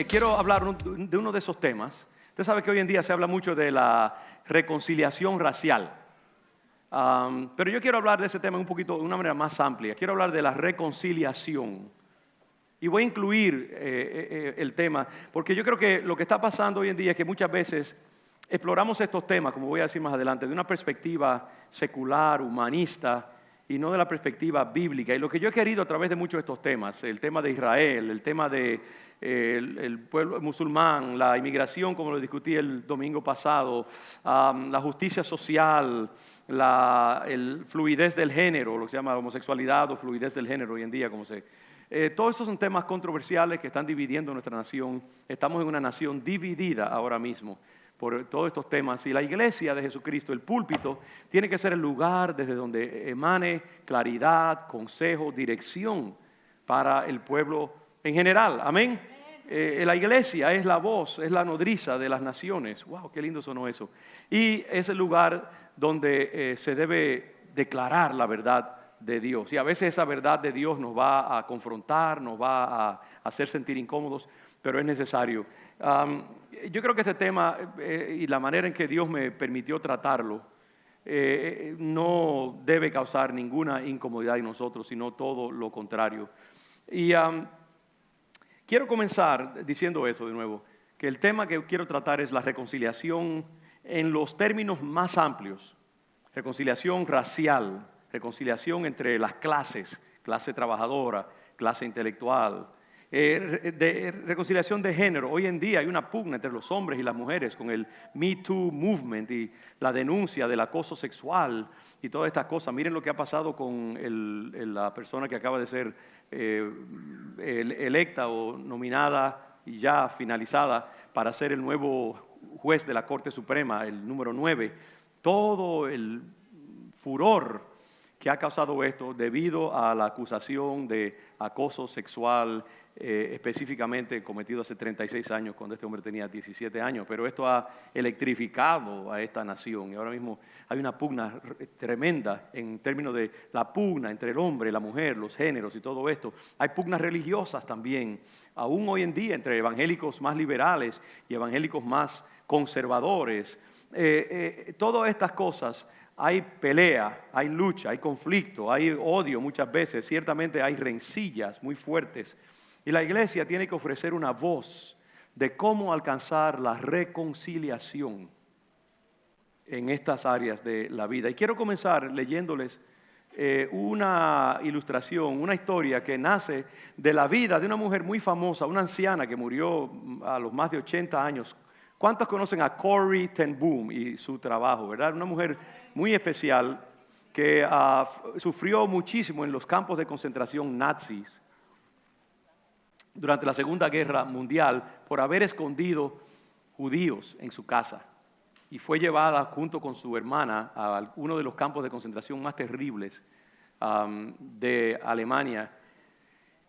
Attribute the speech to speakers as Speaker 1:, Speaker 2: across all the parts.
Speaker 1: quiero hablar de uno de esos temas. Usted sabe que hoy en día se habla mucho de la reconciliación racial. Pero yo quiero hablar de ese tema de una manera más amplia. Quiero hablar de la reconciliación. Y voy a incluir el tema, porque yo creo que lo que está pasando hoy en día es que muchas veces exploramos estos temas, como voy a decir más adelante, de una perspectiva secular, humanista, y no de la perspectiva bíblica. Y lo que yo he querido a través de muchos de estos temas, el tema de Israel, el tema de el pueblo musulmán, la inmigración, como lo discutí el domingo pasado, la justicia social, el fluidez del género, lo que se llama homosexualidad o fluidez del género hoy en día, todos esos son temas controversiales que están dividiendo nuestra nación. Estamos en una nación dividida ahora mismo por todos estos temas, y la iglesia de Jesucristo, el púlpito, tiene que ser el lugar desde donde emane claridad, consejo, dirección para el pueblo en general. Amén. La iglesia es la voz, es la nodriza de las naciones. Wow, qué lindo sonó eso. Y es el lugar donde se debe declarar la verdad de Dios. Y a veces esa verdad de Dios nos va a confrontar, nos va a hacer sentir incómodos, pero es necesario. Yo creo que este tema y la manera en que Dios me permitió tratarlo no debe causar ninguna incomodidad en nosotros, sino todo lo contrario. Y quiero comenzar diciendo eso de nuevo, que el tema que quiero tratar es la reconciliación en los términos más amplios, reconciliación racial, reconciliación entre las clases, clase trabajadora, clase intelectual, reconciliación de género. Hoy en día hay una pugna entre los hombres y las mujeres con el Me Too Movement y la denuncia del acoso sexual y todas estas cosas. Miren lo que ha pasado con la persona que acaba de ser electa o nominada y ya finalizada para ser el nuevo juez de la Corte Suprema, el número 9. Todo el furor que ha causado esto debido a la acusación de acoso sexual específicamente cometido hace 36 años cuando este hombre tenía 17 años, pero esto ha electrificado a esta nación y ahora mismo hay una pugna tremenda en términos de la pugna entre el hombre, la mujer, los géneros y todo esto. Hay pugnas religiosas también, aún hoy en día entre evangélicos más liberales y evangélicos más conservadores. Todas estas cosas. Hay pelea, hay lucha, hay conflicto, hay odio muchas veces, ciertamente hay rencillas muy fuertes. Y la iglesia tiene que ofrecer una voz de cómo alcanzar la reconciliación en estas áreas de la vida. Y quiero comenzar leyéndoles una ilustración, una historia que nace de la vida de una mujer muy famosa, una anciana que murió a los más de 80 años. ¿Cuántos conocen a Corrie ten Boom y su trabajo, verdad? Una mujer muy especial que sufrió muchísimo en los campos de concentración nazis durante la Segunda Guerra Mundial por haber escondido judíos en su casa. Y fue llevada junto con su hermana a uno de los campos de concentración más terribles de Alemania.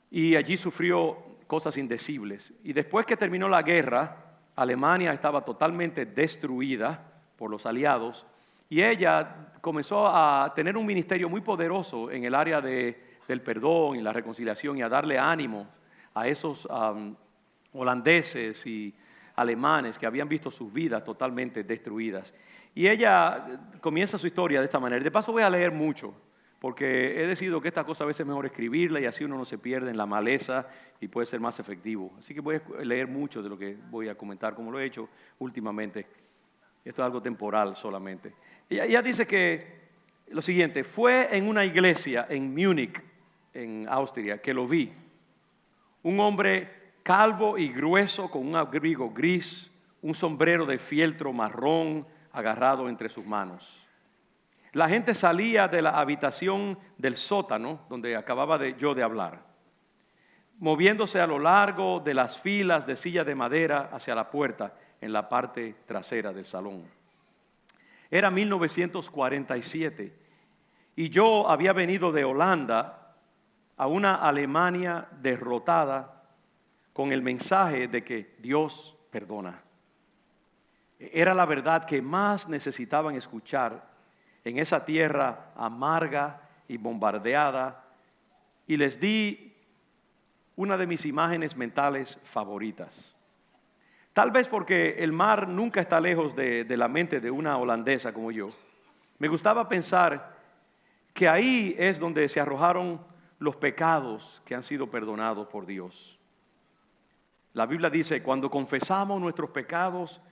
Speaker 1: Y allí sufrió cosas indecibles. Y después que terminó la guerra, Alemania estaba totalmente destruida por los aliados y ella comenzó a tener un ministerio muy poderoso en el área del perdón y la reconciliación y a darle ánimo a esos holandeses y alemanes que habían visto sus vidas totalmente destruidas. Y ella comienza su historia de esta manera. De paso voy a leer mucho, porque he decidido que esta cosa a veces es mejor escribirla y así uno no se pierde en la maleza y puede ser más efectivo. Así que voy a leer mucho de lo que voy a comentar, como lo he hecho últimamente. Esto es algo temporal solamente. Ella dice que lo siguiente: fue en una iglesia en Múnich, en Austria, que lo vi. Un hombre calvo y grueso con un abrigo gris, un sombrero de fieltro marrón agarrado entre sus manos. La gente salía de la habitación del sótano, donde acababa yo de hablar, moviéndose a lo largo de las filas de sillas de madera hacia la puerta en la parte trasera del salón. Era 1947 y yo había venido de Holanda a una Alemania derrotada con el mensaje de que Dios perdona. Era la verdad que más necesitaban escuchar en esa tierra amarga y bombardeada, y les di una de mis imágenes mentales favoritas. Tal vez porque el mar nunca está lejos de la mente de una holandesa como yo. Me gustaba pensar que ahí es donde se arrojaron los pecados que han sido perdonados por Dios. La Biblia dice, cuando confesamos nuestros pecados,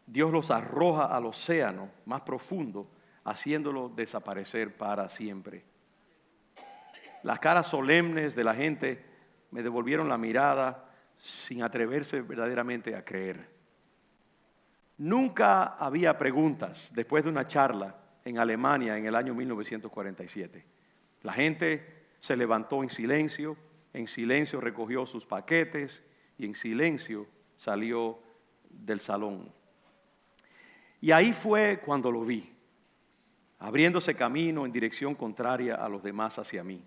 Speaker 1: Dios los arroja al océano más profundo, haciéndolos desaparecer para siempre. Las caras solemnes de la gente me devolvieron la mirada sin atreverse verdaderamente a creer. Nunca había preguntas después de una charla en Alemania en el año 1947. La gente se levantó en silencio recogió sus paquetes y en silencio salió del salón. Y ahí fue cuando lo vi, abriéndose camino en dirección contraria a los demás hacia mí.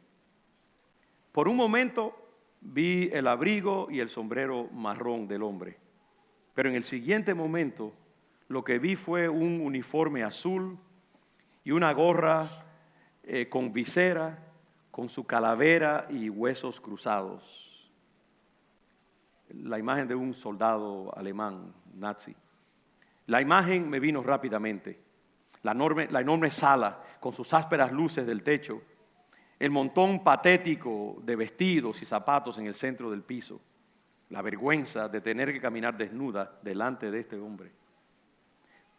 Speaker 1: Por un momento vi el abrigo y el sombrero marrón del hombre, pero en el siguiente momento lo que vi fue un uniforme azul y una gorra con visera, con su calavera y huesos cruzados. La imagen de un soldado alemán, nazi. La imagen me vino rápidamente. La enorme sala con sus ásperas luces del techo, el montón patético de vestidos y zapatos en el centro del piso, la vergüenza de tener que caminar desnuda delante de este hombre.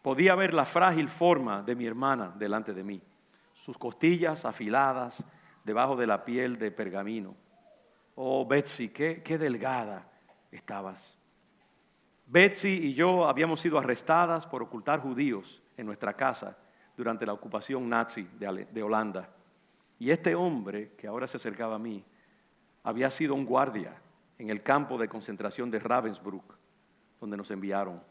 Speaker 1: Podía ver la frágil forma de mi hermana delante de mí, sus costillas afiladas debajo de la piel de pergamino. Oh, Betsy, qué delgada estabas. Betsy y yo habíamos sido arrestadas por ocultar judíos en nuestra casa durante la ocupación nazi de Holanda. Y este hombre que ahora se acercaba a mí había sido un guardia en el campo de concentración de Ravensbrück, donde nos enviaron.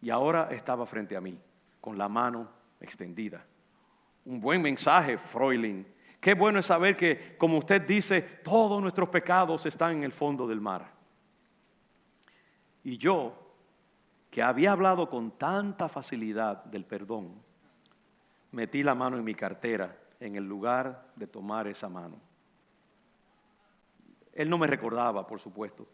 Speaker 1: Y ahora estaba frente a mí, con la mano extendida. Un buen mensaje, Fräulein. Qué bueno es saber que, como usted dice, todos nuestros pecados están en el fondo del mar. Y yo, que había hablado con tanta facilidad del perdón, metí la mano en mi cartera en el lugar de tomar esa mano. Él no me recordaba, por supuesto.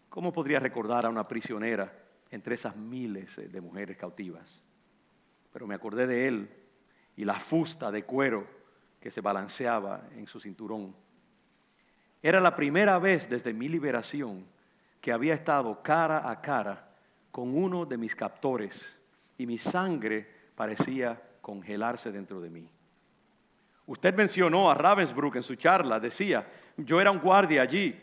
Speaker 1: ¿Cómo podría recordar a una prisionera entre esas miles de mujeres cautivas? Pero me acordé de él y la fusta de cuero que se balanceaba en su cinturón. Era la primera vez desde mi liberación que había estado cara a cara con uno de mis captores y mi sangre parecía congelarse dentro de mí. Usted mencionó a Ravensbrück en su charla, decía, yo era un guardia allí.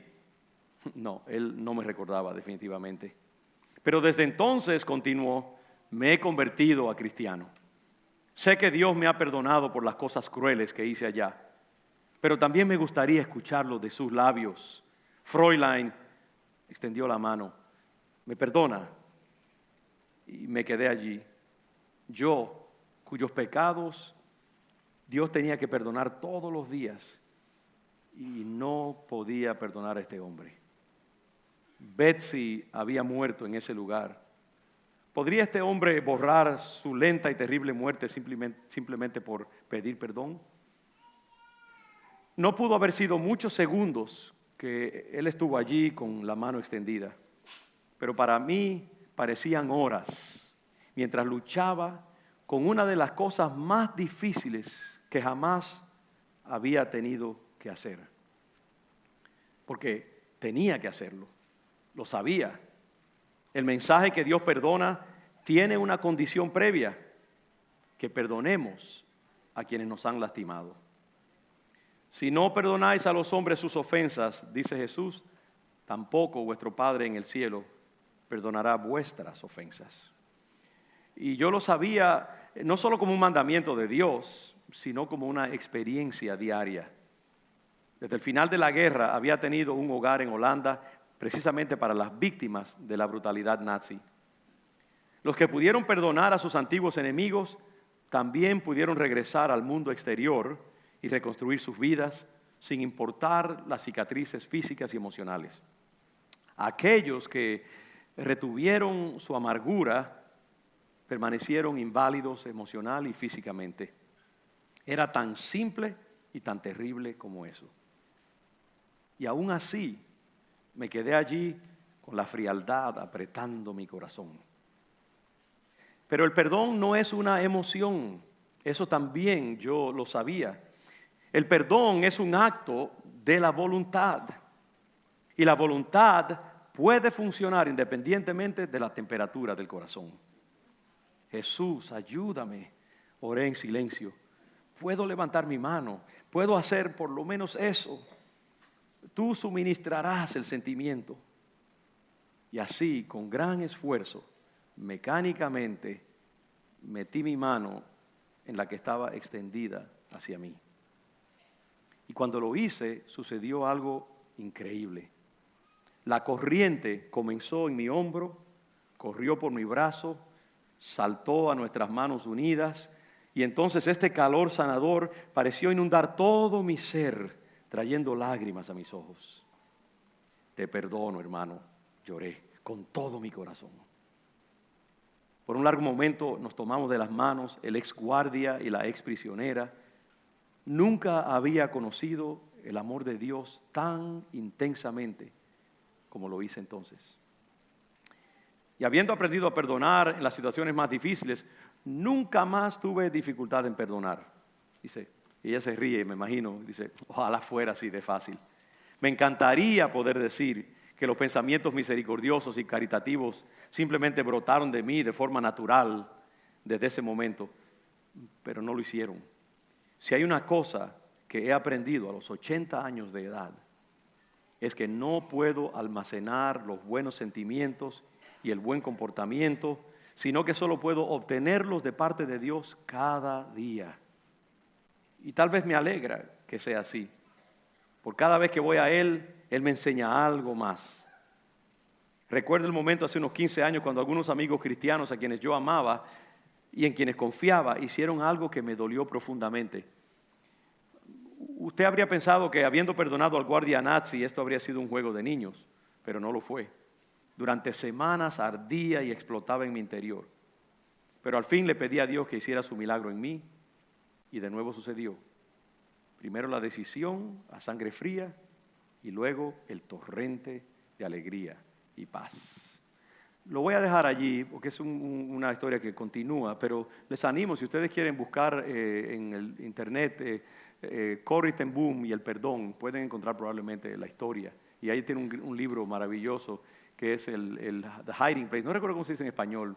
Speaker 1: No, él no me recordaba definitivamente. Pero desde entonces, continuó, me he convertido a cristiano. Sé que Dios me ha perdonado por las cosas crueles que hice allá, pero también me gustaría escucharlo de sus labios. Fräulein extendió la mano. ¿Me perdona? Y me quedé allí. Yo, cuyos pecados Dios tenía que perdonar todos los días y no podía perdonar a este hombre. Betsy había muerto en ese lugar. ¿Podría este hombre borrar su lenta y terrible muerte simplemente por pedir perdón? No pudo haber sido muchos segundos que él estuvo allí con la mano extendida, pero para mí parecían horas mientras luchaba con una de las cosas más difíciles que jamás había tenido que hacer. Porque tenía que hacerlo, lo sabía. El mensaje que Dios perdona tiene una condición previa, que perdonemos a quienes nos han lastimado. Si no perdonáis a los hombres sus ofensas, dice Jesús, tampoco vuestro Padre en el cielo perdonará vuestras ofensas. Y yo lo sabía no solo como un mandamiento de Dios, sino como una experiencia diaria. Desde el final de la guerra había tenido un hogar en Holanda precisamente para las víctimas de la brutalidad nazi. Los que pudieron perdonar a sus antiguos enemigos también pudieron regresar al mundo exterior y reconstruir sus vidas sin importar las cicatrices físicas y emocionales. Aquellos que retuvieron su amargura permanecieron inválidos emocional y físicamente. Era tan simple y tan terrible como eso. Y aún así me quedé allí con la frialdad apretando mi corazón. Pero el perdón no es una emoción, eso también yo lo sabía. El perdón es un acto de la voluntad. Y la voluntad puede funcionar independientemente de la temperatura del corazón. Jesús, ayúdame. Oré en silencio. Puedo levantar mi mano, puedo hacer por lo menos eso. Tú suministrarás el sentimiento. Y así, con gran esfuerzo, mecánicamente, metí mi mano en la que estaba extendida hacia mí. Y cuando lo hice, sucedió algo increíble. La corriente comenzó en mi hombro, corrió por mi brazo, saltó a nuestras manos unidas, y entonces este calor sanador pareció inundar todo mi ser, trayendo lágrimas a mis ojos. Te perdono, hermano, lloré con todo mi corazón. Por un largo momento nos tomamos de las manos, el ex guardia y la ex prisionera. Nunca había conocido el amor de Dios tan intensamente como lo hice entonces. Y habiendo aprendido a perdonar en las situaciones más difíciles, nunca más tuve dificultad en perdonar. Dice, y ella se ríe, me imagino, dice, ojalá fuera así de fácil. Me encantaría poder decir que los pensamientos misericordiosos y caritativos simplemente brotaron de mí de forma natural desde ese momento, pero no lo hicieron. Si hay una cosa que he aprendido a los 80 años de edad, es que no puedo almacenar los buenos sentimientos y el buen comportamiento, sino que solo puedo obtenerlos de parte de Dios cada día. Y tal vez me alegra que sea así. Por cada vez que voy a Él, Él me enseña algo más. Recuerdo el momento hace unos 15 años cuando algunos amigos cristianos a quienes yo amaba y en quienes confiaba hicieron algo que me dolió profundamente. Usted habría pensado que habiendo perdonado al guardia nazi esto habría sido un juego de niños, pero no lo fue. Durante semanas ardía y explotaba en mi interior. Pero al fin le pedí a Dios que hiciera su milagro en mí y de nuevo sucedió. Primero la decisión a sangre fría y luego el torrente de alegría y paz. Lo voy a dejar allí porque es una historia que continúa, pero les animo, si ustedes quieren buscar en el internet Corrie ten Boom y el perdón, pueden encontrar probablemente la historia. Y ahí tiene un libro maravilloso que es el The Hiding Place. No recuerdo cómo se dice en español.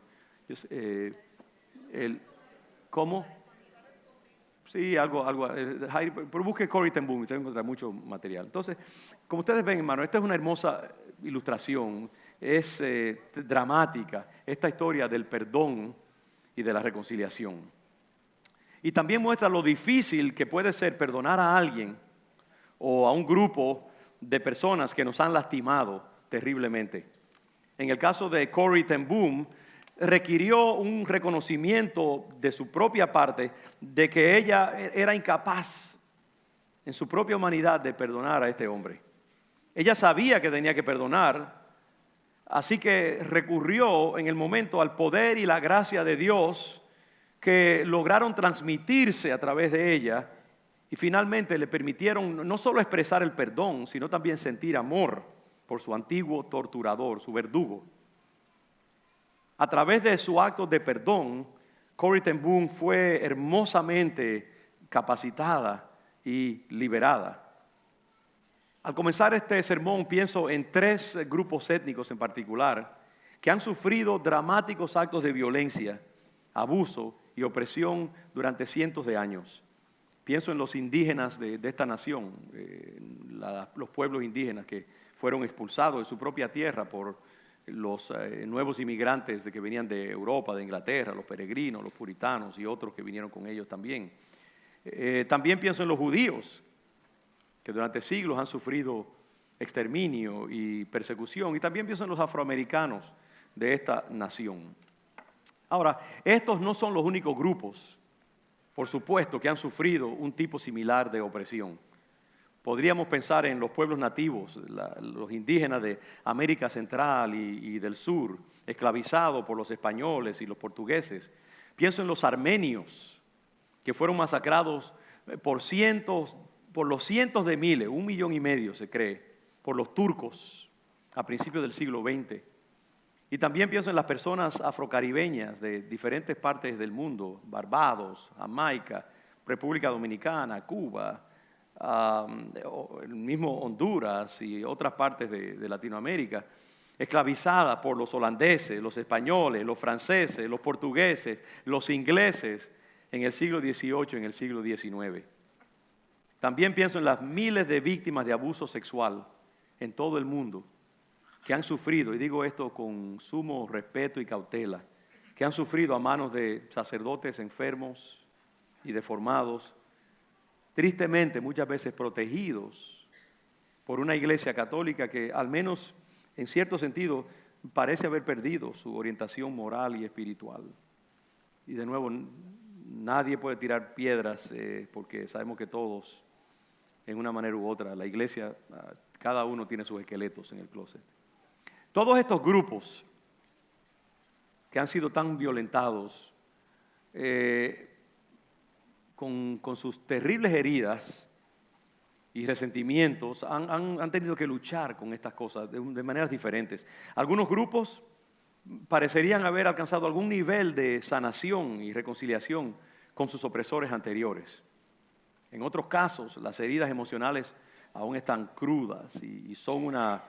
Speaker 1: ¿Cómo? Sí, algo. Pero busque Corrie ten Boom y usted va a encontrar mucho material. Entonces, como ustedes ven, hermano, esta es una hermosa ilustración. Es dramática esta historia del perdón y de la reconciliación. Y también muestra lo difícil que puede ser perdonar a alguien o a un grupo de personas que nos han lastimado terriblemente. En el caso de Corrie ten Boom, requirió un reconocimiento de su propia parte de que ella era incapaz en su propia humanidad de perdonar a este hombre. Ella sabía que tenía que perdonar, así que recurrió en el momento al poder y la gracia de Dios que lograron transmitirse a través de ella y finalmente le permitieron no solo expresar el perdón, sino también sentir amor por su antiguo torturador, su verdugo. A través de su acto de perdón, Corrie ten Boom fue hermosamente capacitada y liberada. Al comenzar este sermón pienso en 3 grupos étnicos en particular que han sufrido dramáticos actos de violencia, abuso y opresión durante cientos de años. Pienso en los indígenas de esta nación, los pueblos indígenas que fueron expulsados de su propia tierra por los nuevos inmigrantes que venían de Europa, de Inglaterra, los peregrinos, los puritanos y otros que vinieron con ellos también. También pienso en los judíos, que durante siglos han sufrido exterminio y persecución. Y también pienso en los afroamericanos de esta nación. Ahora, estos no son los únicos grupos, por supuesto, que han sufrido un tipo similar de opresión. Podríamos pensar en los pueblos nativos, los indígenas de América Central y del Sur, esclavizados por los españoles y los portugueses. Pienso en los armenios, que fueron masacrados por los cientos de miles, 1,5 millones se cree, por los turcos a principios del siglo XX. Y también pienso en las personas afrocaribeñas de diferentes partes del mundo, Barbados, Jamaica, República Dominicana, Cuba, el mismo Honduras y otras partes de Latinoamérica, esclavizadas por los holandeses, los españoles, los franceses, los portugueses, los ingleses en el siglo XVIII, en el siglo XIX. También pienso en las miles de víctimas de abuso sexual en todo el mundo que han sufrido, y digo esto con sumo respeto y cautela, que han sufrido a manos de sacerdotes enfermos y deformados, tristemente muchas veces protegidos por una iglesia católica que al menos en cierto sentido parece haber perdido su orientación moral y espiritual. Y de nuevo, nadie puede tirar piedras porque sabemos que todos, en una manera u otra, la iglesia, cada uno tiene sus esqueletos en el closet. Todos estos grupos que han sido tan violentados, con sus terribles heridas y resentimientos, han tenido que luchar con estas cosas de maneras diferentes. Algunos grupos parecerían haber alcanzado algún nivel de sanación y reconciliación con sus opresores anteriores. En otros casos, las heridas emocionales aún están crudas y son una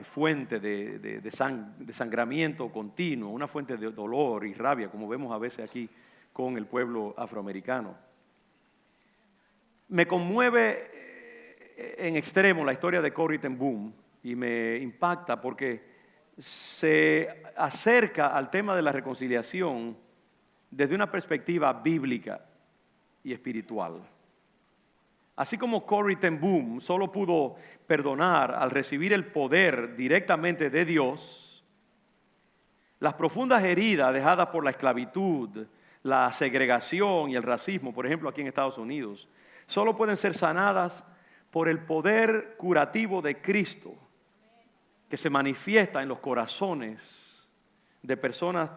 Speaker 1: fuente de sangramiento continuo, una fuente de dolor y rabia, como vemos a veces aquí con el pueblo afroamericano. Me conmueve en extremo la historia de Corrie ten Boom y me impacta porque se acerca al tema de la reconciliación desde una perspectiva bíblica y espiritual. Así como Corrie ten Boom solo pudo perdonar al recibir el poder directamente de Dios, las profundas heridas dejadas por la esclavitud, la segregación y el racismo, por ejemplo aquí en Estados Unidos, solo pueden ser sanadas por el poder curativo de Cristo, que se manifiesta en los corazones de personas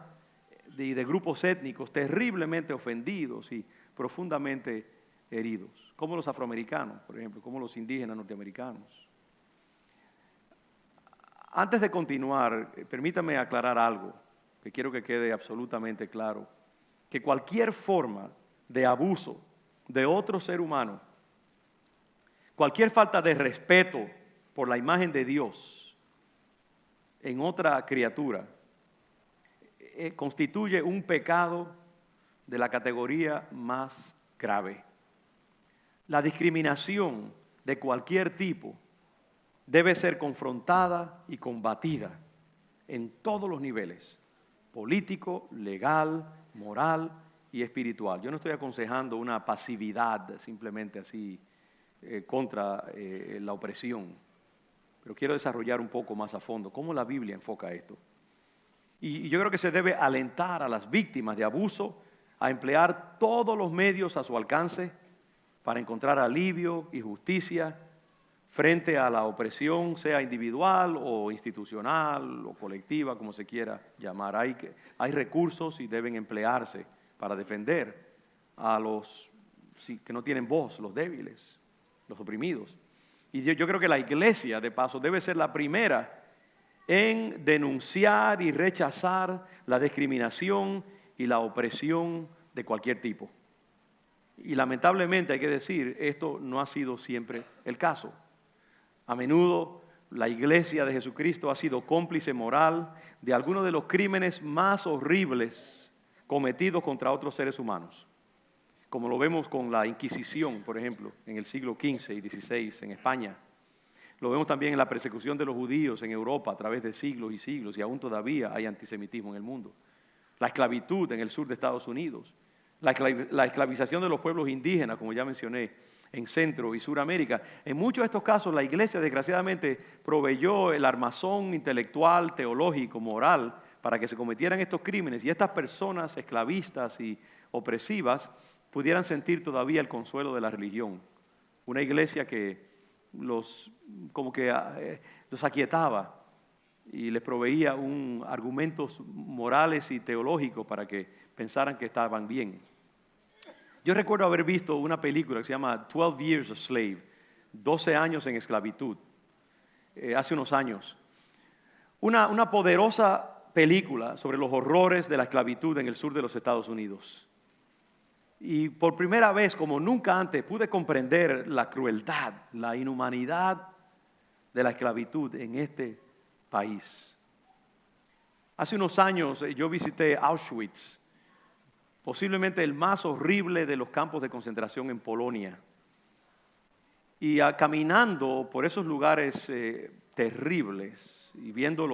Speaker 1: y de grupos étnicos terriblemente ofendidos y profundamente heridos, como los afroamericanos, por ejemplo, como los indígenas norteamericanos. Antes de continuar, permítame aclarar algo que quiero que quede absolutamente claro, que cualquier forma de abuso de otro ser humano, cualquier falta de respeto por la imagen de Dios en otra criatura, constituye un pecado de la categoría más grave. La discriminación de cualquier tipo debe ser confrontada y combatida en todos los niveles, político, legal, moral y espiritual. Yo no estoy aconsejando una pasividad simplemente así contra la opresión, pero quiero desarrollar un poco más a fondo cómo la Biblia enfoca esto. Y yo creo que se debe alentar a las víctimas de abuso a emplear todos los medios a su alcance para encontrar alivio y justicia frente a la opresión, sea individual o institucional o colectiva, como se quiera llamar. Hay recursos y deben emplearse para defender a los que no tienen voz, los débiles, los oprimidos. Y yo creo que la iglesia, de paso, debe ser la primera en denunciar y rechazar la discriminación y la opresión de cualquier tipo. Y lamentablemente hay que decir, esto no ha sido siempre el caso. A menudo la iglesia de Jesucristo ha sido cómplice moral de algunos de los crímenes más horribles cometidos contra otros seres humanos, como lo vemos con la Inquisición, por ejemplo, en el siglo XV y XVI en España. Lo vemos también en la persecución de los judíos en Europa a través de siglos y siglos, y aún todavía hay antisemitismo en el mundo. La esclavitud en el sur de Estados Unidos, la esclavización de los pueblos indígenas, como ya mencioné, en Centro y Suramérica. En muchos de estos casos la iglesia desgraciadamente proveyó el armazón intelectual, teológico, moral para que se cometieran estos crímenes y estas personas esclavistas y opresivas pudieran sentir todavía el consuelo de la religión. Una iglesia que los aquietaba y les proveía argumentos morales y teológicos para que pensaran que estaban bien. Yo recuerdo haber visto una película que se llama 12 Years a Slave, 12 años en esclavitud, hace unos años. una poderosa película sobre los horrores de la esclavitud en el sur de los Estados Unidos. Y por primera vez, como nunca antes, pude comprender la crueldad, la inhumanidad de la esclavitud en este país. Hace unos años yo visité Auschwitz, posiblemente el más horrible de los campos de concentración en Polonia. Y caminando por esos lugares terribles y viendo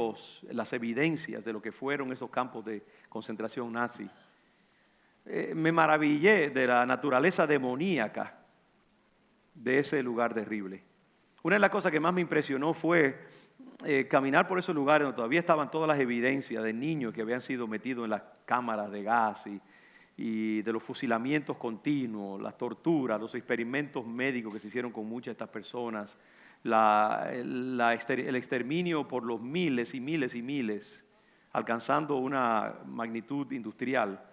Speaker 1: las evidencias de lo que fueron esos campos de concentración nazi, me maravillé de la naturaleza demoníaca de ese lugar terrible. Una de las cosas que más me impresionó fue caminar por esos lugares donde todavía estaban todas las evidencias de niños que habían sido metidos en las cámaras de gas y de los fusilamientos continuos, las torturas, los experimentos médicos que se hicieron con muchas de estas personas, el exterminio por los miles y miles y miles, alcanzando una magnitud industrial.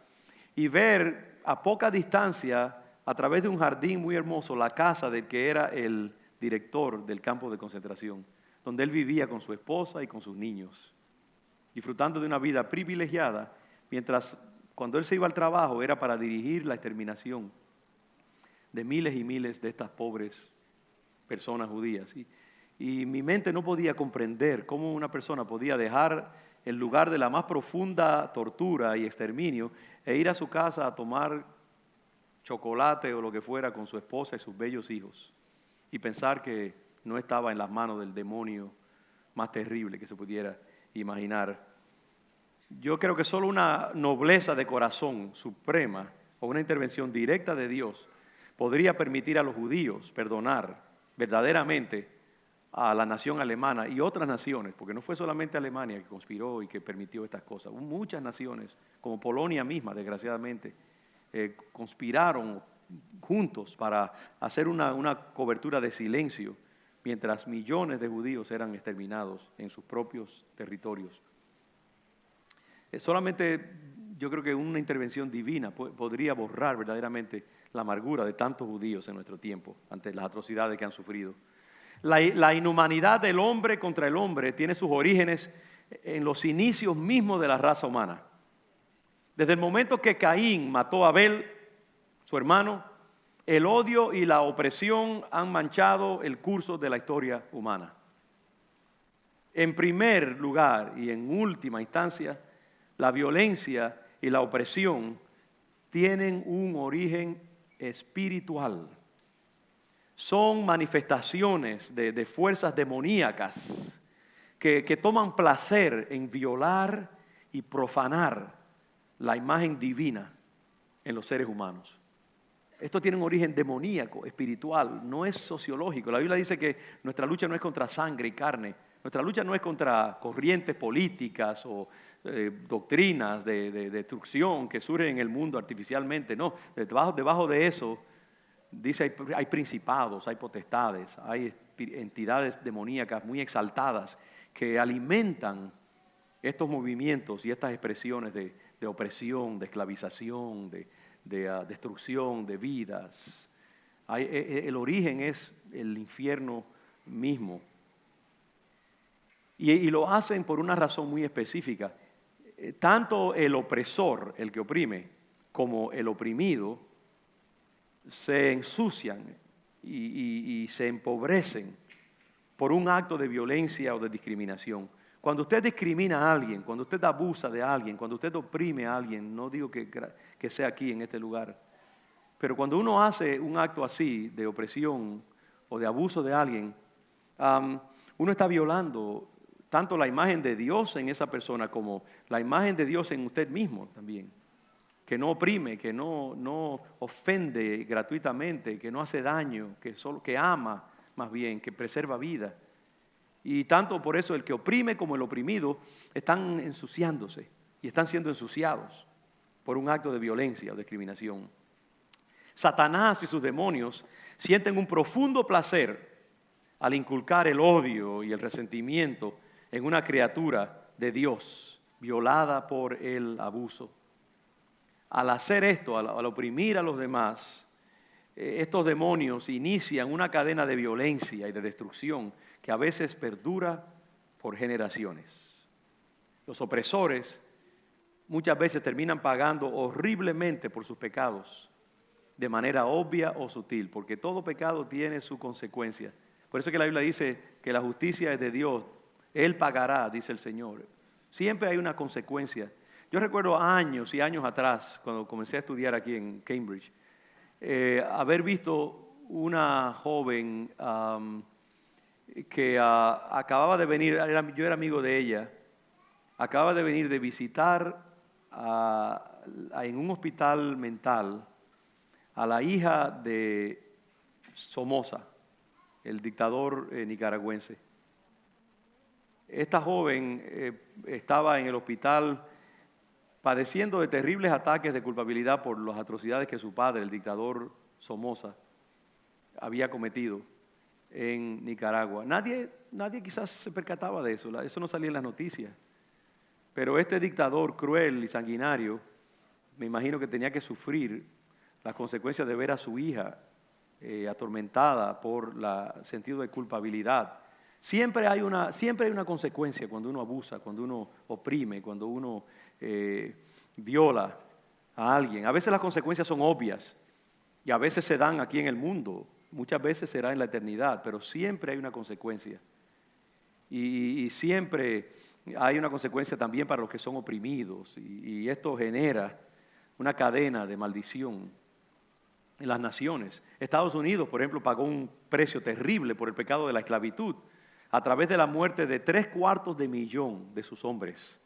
Speaker 1: Y ver a poca distancia, a través de un jardín muy hermoso, la casa del que era el director del campo de concentración, donde él vivía con su esposa y con sus niños, disfrutando de una vida privilegiada, mientras cuando él se iba al trabajo era para dirigir la exterminación de miles y miles de estas pobres personas judías. Y mi mente no podía comprender cómo una persona podía dejar el lugar de la más profunda tortura y exterminio e ir a su casa a tomar chocolate o lo que fuera con su esposa y sus bellos hijos y pensar que no estaba en las manos del demonio más terrible que se pudiera imaginar. Yo creo que solo una nobleza de corazón suprema o una intervención directa de Dios podría permitir a los judíos perdonar verdaderamente a la nación alemana y otras naciones, porque no fue solamente Alemania que conspiró y que permitió estas cosas. Hubo muchas naciones, como Polonia misma, desgraciadamente, conspiraron juntos para hacer una cobertura de silencio mientras millones de judíos eran exterminados en sus propios territorios. Solamente yo creo que una intervención divina podría borrar verdaderamente la amargura de tantos judíos en nuestro tiempo ante las atrocidades que han sufrido. La inhumanidad del hombre contra el hombre tiene sus orígenes en los inicios mismos de la raza humana. Desde el momento que Caín mató a Abel, su hermano, el odio y la opresión han manchado el curso de la historia humana. En primer lugar y en última instancia, la violencia y la opresión tienen un origen espiritual. Son manifestaciones de fuerzas demoníacas que toman placer en violar y profanar la imagen divina en los seres humanos. Esto tiene un origen demoníaco, espiritual, no es sociológico. La Biblia dice que nuestra lucha no es contra sangre y carne, nuestra lucha no es contra corrientes políticas o doctrinas de destrucción que surgen en el mundo artificialmente. No, debajo de eso dice hay principados, hay potestades, hay entidades demoníacas muy exaltadas que alimentan estos movimientos y estas expresiones de opresión, de esclavización, de destrucción de vidas. El origen es el infierno mismo. Y lo hacen por una razón muy específica. Tanto el opresor, el que oprime, como el oprimido se ensucian y se empobrecen por un acto de violencia o de discriminación. Cuando usted discrimina a alguien, cuando usted abusa de alguien, cuando usted oprime a alguien, no digo que sea aquí en este lugar, pero cuando uno hace un acto así de opresión o de abuso de alguien, uno está violando tanto la imagen de Dios en esa persona como la imagen de Dios en usted mismo también. Que no oprime, que no ofende gratuitamente, que no hace daño, que ama más bien, que preserva vida. Y tanto por eso el que oprime como el oprimido están ensuciándose y están siendo ensuciados por un acto de violencia o discriminación. Satanás y sus demonios sienten un profundo placer al inculcar el odio y el resentimiento en una criatura de Dios violada por el abuso. Al hacer esto, al oprimir a los demás, estos demonios inician una cadena de violencia y de destrucción que a veces perdura por generaciones. Los opresores muchas veces terminan pagando horriblemente por sus pecados, de manera obvia o sutil, porque todo pecado tiene su consecuencia. Por eso que la Biblia dice que la justicia es de Dios. Él pagará, dice el Señor. Siempre hay una consecuencia. Yo recuerdo años y años atrás, cuando comencé a estudiar aquí en Cambridge, haber visto una joven que acababa de venir, yo era amigo de ella, acaba de venir de visitar en un hospital mental a la hija de Somoza, el dictador nicaragüense. Esta joven estaba en el hospital padeciendo de terribles ataques de culpabilidad por las atrocidades que su padre, el dictador Somoza, había cometido en Nicaragua. Nadie quizás se percataba de eso, eso no salía en las noticias. Pero este dictador cruel y sanguinario, me imagino que tenía que sufrir las consecuencias de ver a su hija atormentada por el sentido de culpabilidad. Siempre hay una consecuencia cuando uno abusa, cuando uno oprime, cuando uno viola a alguien. A veces las consecuencias son obvias y a veces se dan aquí en el mundo. Muchas veces será en la eternidad, pero siempre hay una consecuencia. Y siempre hay una consecuencia también para los que son oprimidos. Y esto genera una cadena de maldición en las naciones. Estados Unidos, por ejemplo, pagó un precio terrible por el pecado de la esclavitud a través de la muerte de 3/4 de sus hombres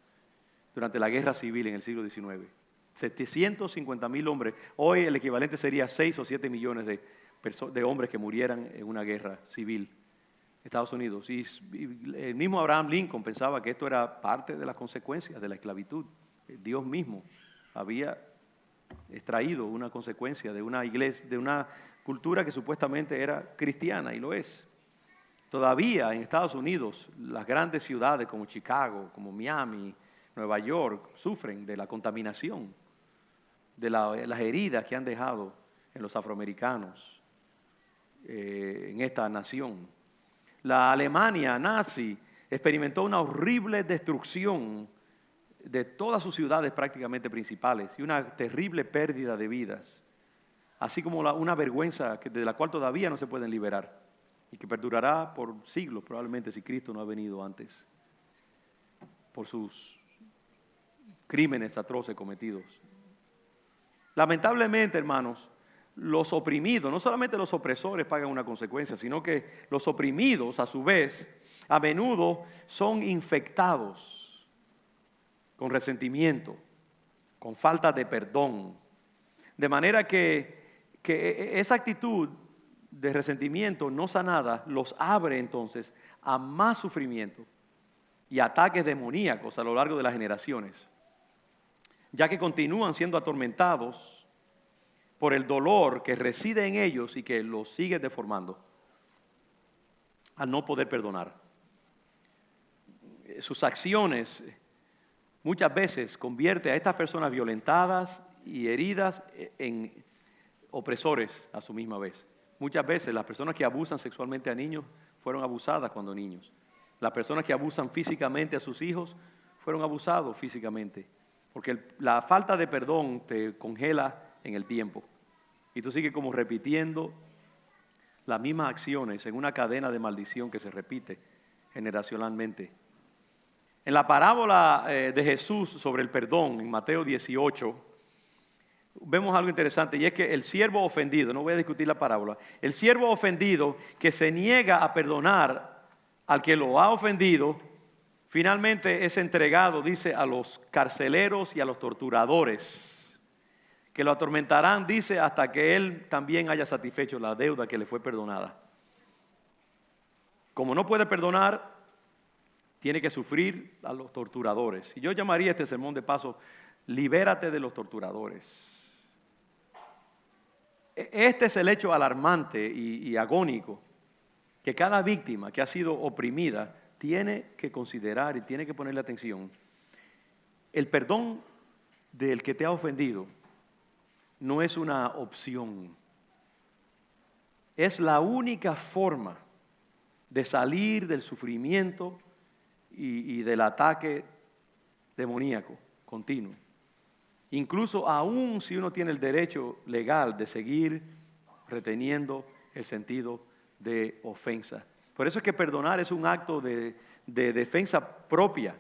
Speaker 1: durante la guerra civil en el siglo XIX. 750,000 hombres. Hoy el equivalente sería 6 o 7 millones de hombres que murieran en una guerra civil en Estados Unidos. Y el mismo Abraham Lincoln pensaba que esto era parte de las consecuencias de la esclavitud. Dios mismo había extraído una consecuencia de una iglesia, de una cultura que supuestamente era cristiana, y lo es. Todavía en Estados Unidos, las grandes ciudades como Chicago, como Miami, Nueva York, sufren de la contaminación, de las heridas que han dejado en los afroamericanos, en esta nación. La Alemania nazi experimentó una horrible destrucción de todas sus ciudades prácticamente principales y una terrible pérdida de vidas, así como una vergüenza de la cual todavía no se pueden liberar y que perdurará por siglos probablemente si Cristo no ha venido antes, por sus crímenes atroces cometidos. Lamentablemente, hermanos, los oprimidos, no solamente los opresores pagan una consecuencia, sino que los oprimidos, a su vez, a menudo son infectados con resentimiento, con falta de perdón. De manera que esa actitud de resentimiento no sanada los abre entonces a más sufrimiento y ataques demoníacos a lo largo de las generaciones, ya que continúan siendo atormentados por el dolor que reside en ellos y que los sigue deformando al no poder perdonar. Sus acciones muchas veces convierte a estas personas violentadas y heridas en opresores a su misma vez. Muchas veces las personas que abusan sexualmente a niños fueron abusadas cuando niños. Las personas que abusan físicamente a sus hijos fueron abusados físicamente. Porque la falta de perdón te congela en el tiempo. Y tú sigues como repitiendo las mismas acciones en una cadena de maldición que se repite generacionalmente. En la parábola de Jesús sobre el perdón, en Mateo 18, vemos algo interesante, y es que el siervo ofendido, no voy a discutir la parábola, el siervo ofendido que se niega a perdonar al que lo ha ofendido, finalmente es entregado, dice, a los carceleros y a los torturadores, que lo atormentarán, dice, hasta que él también haya satisfecho la deuda que le fue perdonada. Como no puede perdonar, tiene que sufrir a los torturadores. Y yo llamaría este sermón de paso, libérate de los torturadores. Este es el hecho alarmante y agónico que cada víctima que ha sido oprimida tiene que considerar y tiene que ponerle atención. El perdón del que te ha ofendido no es una opción. Es la única forma de salir del sufrimiento y del ataque demoníaco continuo. Incluso aún si uno tiene el derecho legal de seguir reteniendo el sentido de ofensa. Por eso es que perdonar es un acto de defensa propia.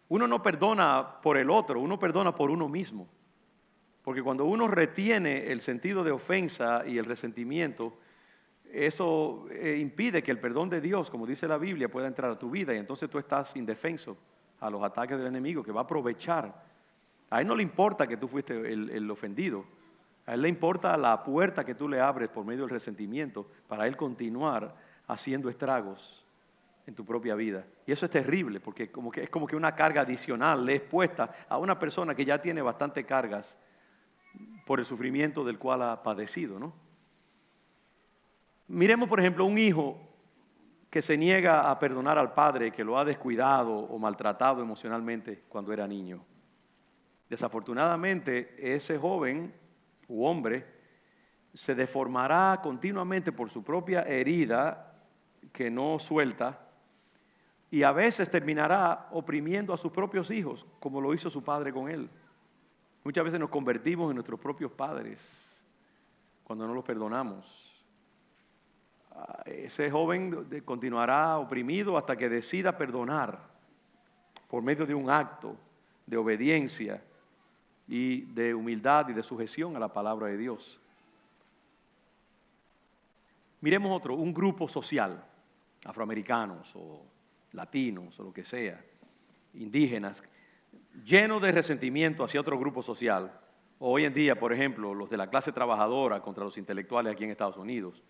Speaker 1: Uno no perdona por el otro, uno perdona por uno mismo. Porque cuando uno retiene el sentido de ofensa y el resentimiento, eso impide que el perdón de Dios, como dice la Biblia, pueda entrar a tu vida. Y entonces tú estás indefenso a los ataques del enemigo, que va a aprovechar. A él no le importa que tú fuiste el ofendido. A él le importa la puerta que tú le abres por medio del resentimiento para él continuar haciendo estragos en tu propia vida. Y eso es terrible, porque es como que una carga adicional le es puesta a una persona que ya tiene bastante cargas por el sufrimiento del cual ha padecido, ¿no? Miremos, por ejemplo, un hijo que se niega a perdonar al padre que lo ha descuidado o maltratado emocionalmente cuando era niño. Desafortunadamente, ese joven u hombre se deformará continuamente por su propia herida que no suelta y a veces terminará oprimiendo a sus propios hijos, como lo hizo su padre con él. Muchas veces nos convertimos en nuestros propios padres cuando no los perdonamos. Ese joven continuará oprimido hasta que decida perdonar por medio de un acto de obediencia y de humildad y de sujeción a la palabra de Dios. Miremos otro, un grupo social, afroamericanos o latinos o lo que sea, indígenas, lleno de resentimiento hacia otro grupo social. Hoy en día, por ejemplo, los de la clase trabajadora contra los intelectuales aquí en Estados Unidos,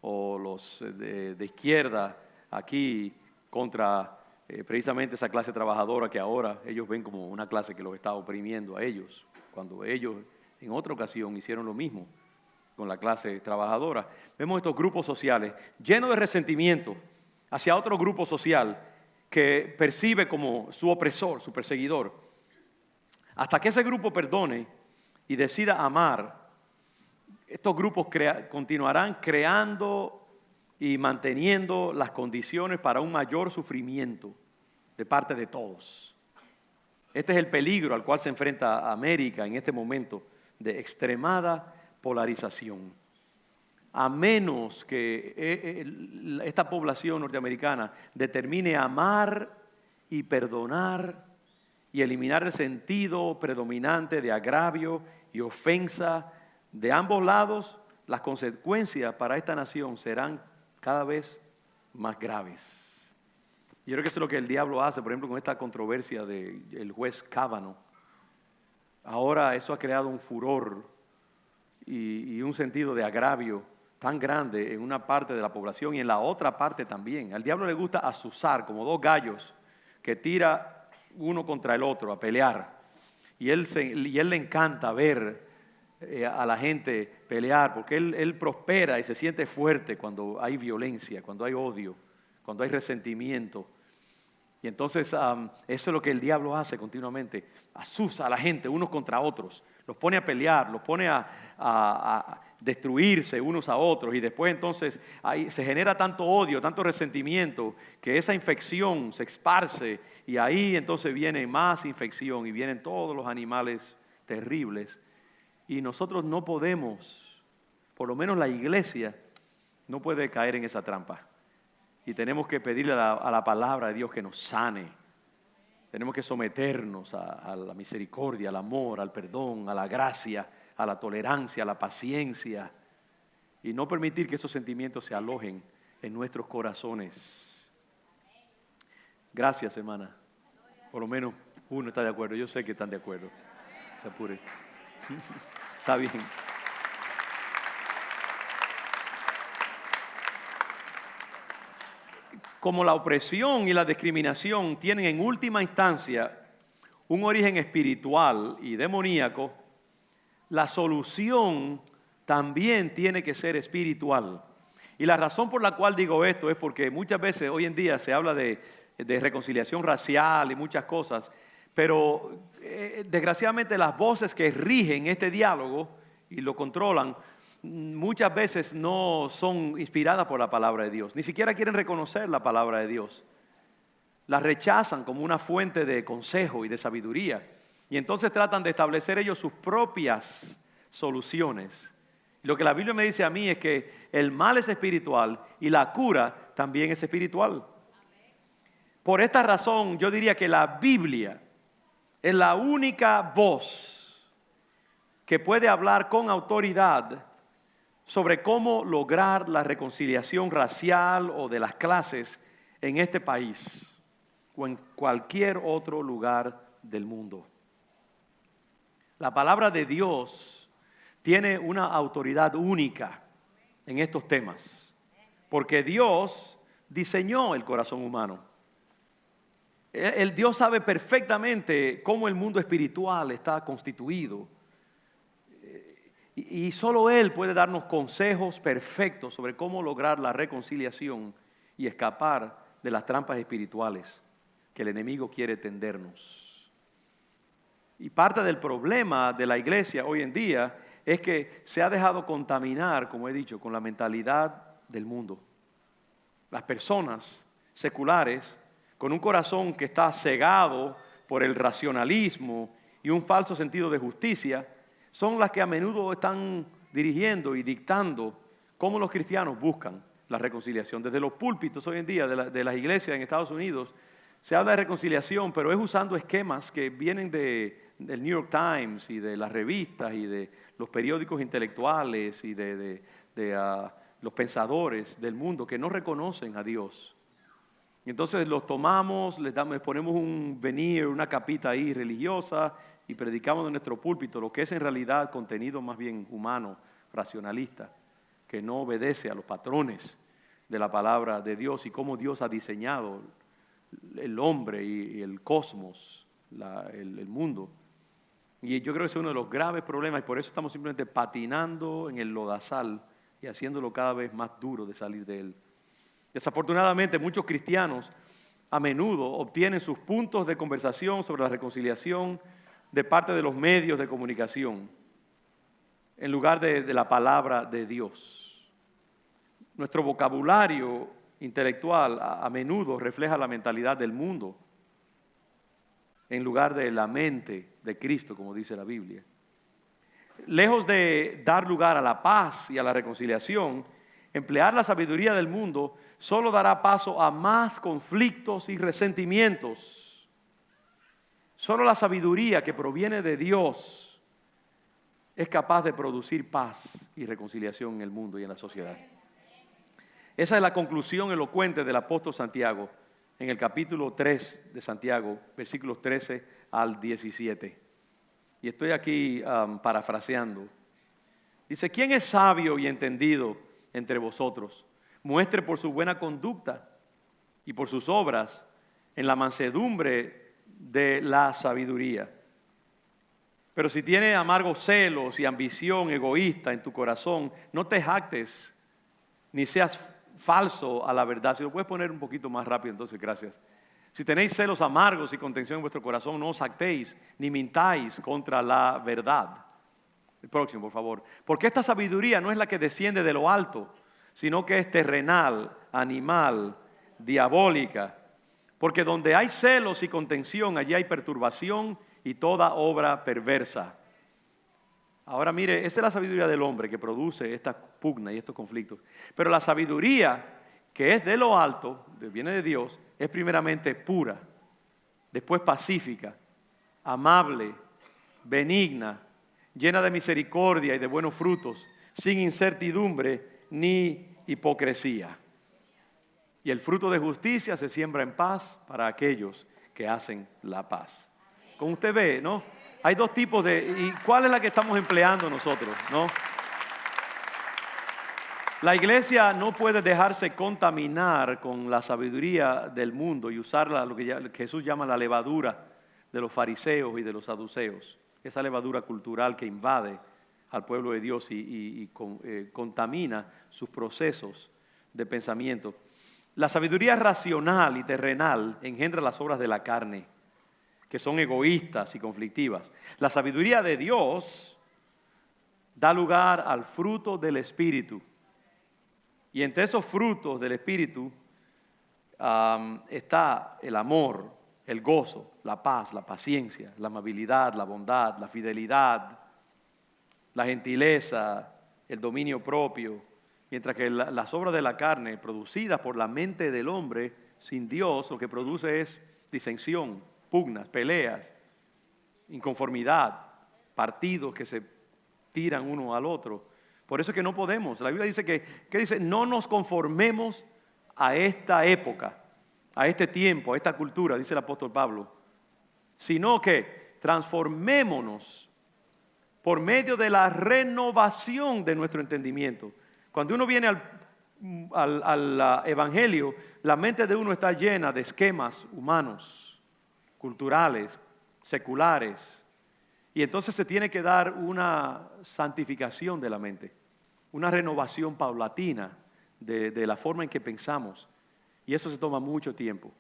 Speaker 1: o los de izquierda aquí contra precisamente esa clase trabajadora que ahora ellos ven como una clase que los está oprimiendo a ellos, cuando ellos en otra ocasión hicieron lo mismo con la clase trabajadora. Vemos estos grupos sociales llenos de resentimiento hacia otro grupo social que percibe como su opresor, su perseguidor. Hasta que ese grupo perdone y decida amar, estos grupos continuarán creando y manteniendo las condiciones para un mayor sufrimiento de parte de todos. Este es el peligro al cual se enfrenta América en este momento de extremada polarización. A menos que esta población norteamericana determine amar y perdonar y eliminar el sentido predominante de agravio y ofensa de ambos lados, las consecuencias para esta nación serán cada vez más graves. Yo creo que eso es lo que el diablo hace, por ejemplo, con esta controversia del juez Kavanaugh. Ahora eso ha creado un furor y un sentido de agravio tan grande en una parte de la población y en la otra parte también. Al diablo le gusta azuzar como dos gallos que tira uno contra el otro a pelear. Y él le encanta ver a la gente pelear, porque él prospera y se siente fuerte cuando hay violencia, cuando hay odio, cuando hay resentimiento. Y entonces eso es lo que el diablo hace continuamente, azuza a la gente unos contra otros, los pone a pelear, los pone a destruirse unos a otros, y después entonces ahí se genera tanto odio, tanto resentimiento, que esa infección se esparce, y ahí entonces viene más infección y vienen todos los animales terribles. Y nosotros no podemos, por lo menos la iglesia, no puede caer en esa trampa. Y tenemos que pedirle a la palabra de Dios que nos sane. Tenemos que someternos a la misericordia, al amor, al perdón, a la gracia, a la tolerancia, a la paciencia. Y no permitir que esos sentimientos se alojen en nuestros corazones. Gracias, hermana. Por lo menos uno está de acuerdo. Yo sé que están de acuerdo. Se apure. Está bien. Como la opresión y la discriminación tienen en última instancia un origen espiritual y demoníaco, la solución también tiene que ser espiritual. Y la razón por la cual digo esto es porque muchas veces hoy en día se habla de reconciliación racial y muchas cosas, pero desgraciadamente las voces que rigen este diálogo y lo controlan muchas veces no son inspiradas por la palabra de Dios, ni siquiera quieren reconocer la palabra de Dios. la rechazan como una fuente de consejo y de sabiduría. Y entonces tratan de establecer ellos sus propias soluciones. Lo que la Biblia me dice a mí es que el mal es espiritual y la cura también es espiritual. Por esta razón yo diría que la Biblia es la única voz que puede hablar con autoridad sobre cómo lograr la reconciliación racial o de las clases en este país o en cualquier otro lugar del mundo. La palabra de Dios tiene una autoridad única en estos temas, porque Dios diseñó el corazón humano. El Dios sabe perfectamente cómo el mundo espiritual está constituido. Y solo Él puede darnos consejos perfectos sobre cómo lograr la reconciliación y escapar de las trampas espirituales que el enemigo quiere tendernos. Y parte del problema de la iglesia hoy en día es que se ha dejado contaminar, como he dicho, con la mentalidad del mundo. Las personas seculares, con un corazón que está cegado por el racionalismo y un falso sentido de justicia, son las que a menudo están dirigiendo y dictando cómo los cristianos buscan la reconciliación. Desde los púlpitos hoy en día de las iglesias en Estados Unidos se habla de reconciliación, pero es usando esquemas que vienen del New York Times y de las revistas y de los periódicos intelectuales y de los pensadores del mundo que no reconocen a Dios. Y entonces los tomamos, les ponemos un veneer, una capita ahí religiosa y predicamos en nuestro púlpito lo que es en realidad contenido más bien humano, racionalista, que no obedece a los patrones de la palabra de Dios y cómo Dios ha diseñado el hombre y el cosmos, el mundo. Y yo creo que ese es uno de los graves problemas y por eso estamos simplemente patinando en el lodazal y haciéndolo cada vez más duro de salir de él. Desafortunadamente, muchos cristianos a menudo obtienen sus puntos de conversación sobre la reconciliación de parte de los medios de comunicación, en lugar de la palabra de Dios. Nuestro vocabulario intelectual a menudo refleja la mentalidad del mundo, en lugar de la mente de Cristo, como dice la Biblia. Lejos de dar lugar a la paz y a la reconciliación, emplear la sabiduría del mundo solo dará paso a más conflictos y resentimientos. Solo la sabiduría que proviene de Dios es capaz de producir paz y reconciliación en el mundo y en la sociedad. Esa es la conclusión elocuente del apóstol Santiago en el capítulo 3 de Santiago, versículos 13 al 17. Y estoy aquí parafraseando. Dice, ¿quién es sabio y entendido entre vosotros? Muestre por su buena conducta y por sus obras en la mansedumbre de la sabiduría. Pero si tienes amargos celos y ambición egoísta en tu corazón, no te jactes ni seas falso a la verdad. Si lo puedes poner un poquito más rápido, entonces gracias. Si tenéis celos amargos y contención en vuestro corazón, no os jactéis ni mintáis contra la verdad. El próximo, por favor. Porque esta sabiduría no es la que desciende de lo alto, sino que es terrenal, animal, diabólica. Porque donde hay celos y contención, allí hay perturbación y toda obra perversa. Ahora mire, esa es la sabiduría del hombre que produce esta pugna y estos conflictos. Pero la sabiduría que es de lo alto, viene de Dios, es primeramente pura, después pacífica, amable, benigna, llena de misericordia y de buenos frutos, sin incertidumbre ni hipocresía. Y el fruto de justicia se siembra en paz para aquellos que hacen la paz. Como usted ve, ¿no? Hay dos tipos ¿y cuál es la que estamos empleando nosotros, no? La iglesia no puede dejarse contaminar con la sabiduría del mundo y usarla, lo que Jesús llama la levadura de los fariseos y de los saduceos. Esa levadura cultural que invade al pueblo de Dios y contamina sus procesos de pensamiento. La sabiduría racional y terrenal engendra las obras de la carne, que son egoístas y conflictivas. La sabiduría de Dios da lugar al fruto del Espíritu. Y entre esos frutos del Espíritu está el amor, el gozo, la paz, la paciencia, la amabilidad, la bondad, la fidelidad, la gentileza, el dominio propio. Mientras que las obras de la carne, producidas por la mente del hombre, sin Dios, lo que produce es disensión, pugnas, peleas, inconformidad, partidos que se tiran uno al otro. Por eso es que no podemos. La Biblia dice que dice, no nos conformemos a esta época, a este tiempo, a esta cultura, dice el apóstol Pablo, sino que transformémonos por medio de la renovación de nuestro entendimiento. Cuando uno viene al evangelio, la mente de uno está llena de esquemas humanos, culturales, seculares, y entonces se tiene que dar una santificación de la mente, una renovación paulatina de la forma en que pensamos, y eso se toma mucho tiempo.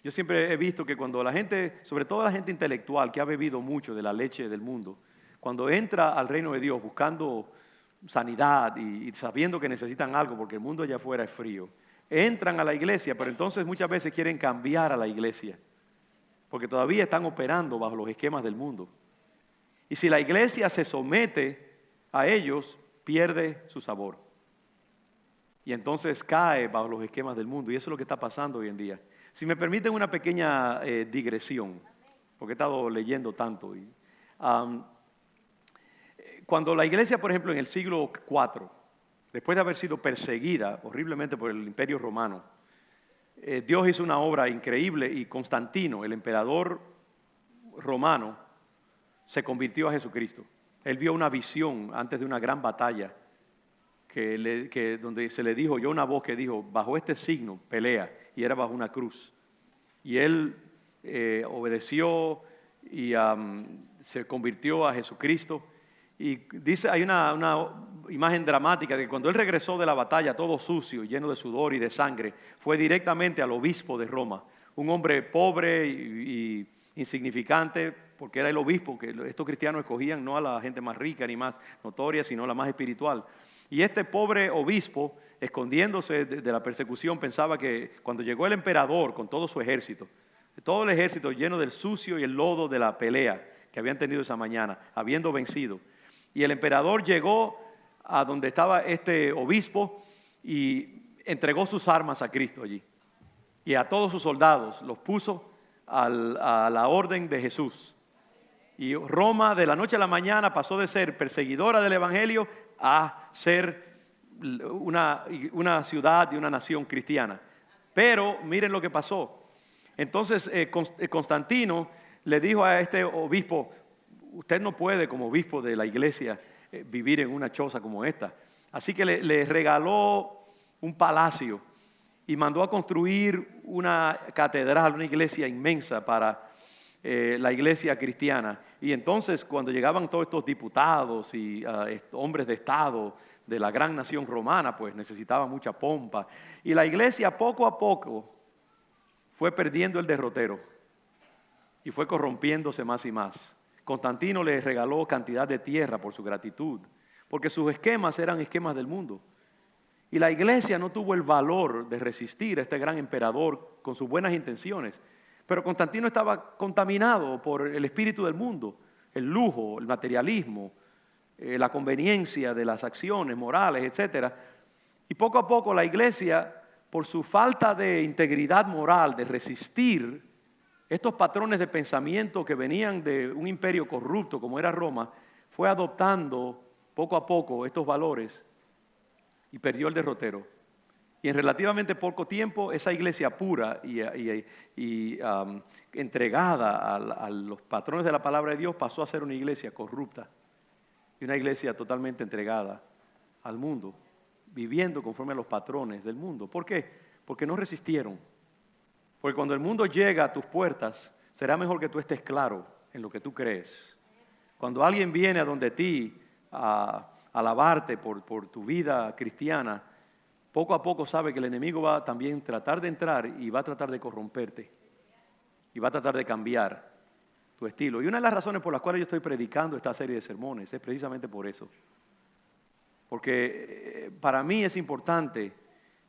Speaker 1: Yo siempre he visto que cuando la gente, sobre todo la gente intelectual que ha bebido mucho de la leche del mundo, cuando entra al reino de Dios buscando sanidad y sabiendo que necesitan algo porque el mundo allá afuera es frío, entran a la iglesia, pero entonces muchas veces quieren cambiar a la iglesia, porque todavía están operando bajo los esquemas del mundo. Y si la iglesia se somete a ellos, pierde su sabor. Y entonces cae bajo los esquemas del mundo. Y eso es lo que está pasando hoy en día. Si me permiten una pequeña digresión, porque he estado leyendo tanto. Cuando la iglesia, por ejemplo, en el siglo IV, después de haber sido perseguida horriblemente por el Imperio Romano, Dios hizo una obra increíble y Constantino, el emperador romano, se convirtió a Jesucristo. Él vio una visión antes de una gran batalla donde se le dijo, oyó una voz que dijo, bajo este signo pelea, y era bajo una cruz. Y él obedeció y se convirtió a Jesucristo. Y dice, hay una imagen dramática de que cuando él regresó de la batalla todo sucio, lleno de sudor y de sangre, fue directamente al obispo de Roma, un hombre pobre y insignificante, porque era el obispo que estos cristianos escogían, no a la gente más rica ni más notoria, sino la más espiritual. Y este pobre obispo, escondiéndose de la persecución, pensaba que cuando llegó el emperador con todo su ejército, todo el ejército lleno del sucio y el lodo de la pelea que habían tenido esa mañana, habiendo vencido, y el emperador llegó a donde estaba este obispo y entregó sus armas a Cristo allí. Y a todos sus soldados los puso a la orden de Jesús. Y Roma de la noche a la mañana pasó de ser perseguidora del evangelio a ser una ciudad y una nación cristiana. Pero miren lo que pasó. Entonces Constantino le dijo a este obispo, usted no puede como obispo de la iglesia vivir en una choza como esta. Así que le regaló un palacio y mandó a construir una catedral, una iglesia inmensa para la iglesia cristiana. Y entonces cuando llegaban todos estos diputados y hombres de estado de la gran nación romana, pues necesitaba mucha pompa. Y la iglesia poco a poco fue perdiendo el derrotero y fue corrompiéndose más y más. Constantino le regaló cantidad de tierra por su gratitud, porque sus esquemas eran esquemas del mundo. Y la iglesia no tuvo el valor de resistir a este gran emperador con sus buenas intenciones. Pero Constantino estaba contaminado por el espíritu del mundo, el lujo, el materialismo, la conveniencia de las acciones morales, etc. Y poco a poco la iglesia, por su falta de integridad moral, de resistir estos patrones de pensamiento que venían de un imperio corrupto como era Roma, fue adoptando poco a poco estos valores y perdió el derrotero. Y en relativamente poco tiempo esa iglesia pura y entregada a los patrones de la palabra de Dios pasó a ser una iglesia corrupta y una iglesia totalmente entregada al mundo, viviendo conforme a los patrones del mundo. ¿Por qué? Porque no resistieron. Porque cuando el mundo llega a tus puertas, será mejor que tú estés claro en lo que tú crees. Cuando alguien viene a donde ti a alabarte por tu vida cristiana, poco a poco sabe que el enemigo va a también tratar de entrar y va a tratar de corromperte. Y va a tratar de cambiar tu estilo. Y una de las razones por las cuales yo estoy predicando esta serie de sermones es precisamente por eso. Porque para mí es importante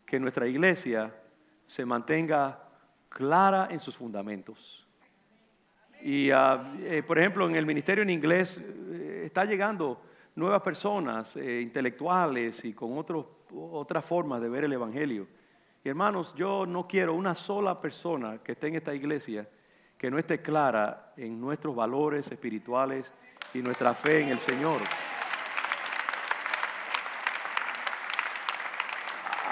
Speaker 1: que nuestra iglesia se mantenga clara en sus fundamentos. Y por ejemplo, en el ministerio en inglés está llegando nuevas personas, intelectuales y con otras formas de ver el evangelio. Y hermanos, yo no quiero una sola persona que esté en esta iglesia que no esté clara en nuestros valores espirituales y nuestra fe en el Señor.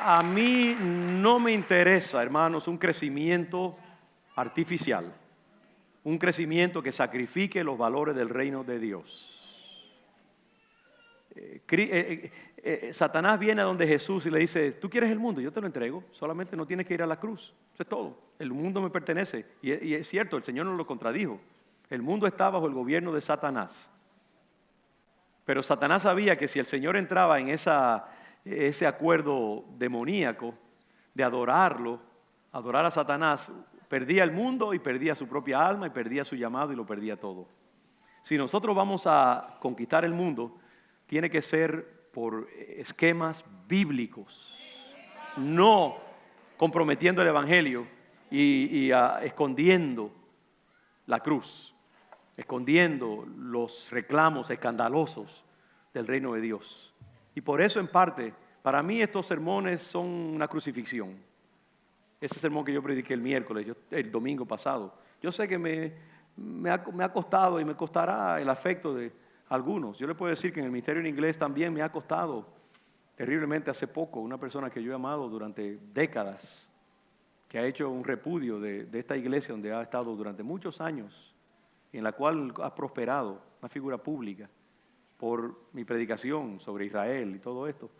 Speaker 1: A mí no me interesa, hermanos, un crecimiento artificial, un crecimiento que sacrifique los valores del reino de Dios. Satanás viene a donde Jesús y le dice: tú quieres el mundo, yo te lo entrego, solamente no tienes que ir a la cruz. Eso es todo, el mundo me pertenece. Y es cierto, el Señor no lo contradijo. El mundo está bajo el gobierno de Satanás. Pero Satanás sabía que si el Señor entraba en ese acuerdo demoníaco de adorar a Satanás, perdía el mundo y perdía su propia alma y perdía su llamado y lo perdía todo. Si nosotros vamos a conquistar el mundo, tiene que ser por esquemas bíblicos, no comprometiendo el evangelio y escondiendo la cruz, escondiendo los reclamos escandalosos del reino de Dios. Y por eso, en parte, para mí estos sermones son una crucifixión. Ese sermón que yo prediqué el domingo pasado, yo sé que me ha costado y me costará el afecto de algunos. Yo le puedo decir que en el ministerio en inglés también me ha costado terriblemente. Hace poco, una persona que yo he amado durante décadas, que ha hecho un repudio de esta iglesia donde ha estado durante muchos años, y en la cual ha prosperado, una figura pública, por mi predicación sobre Israel y todo esto.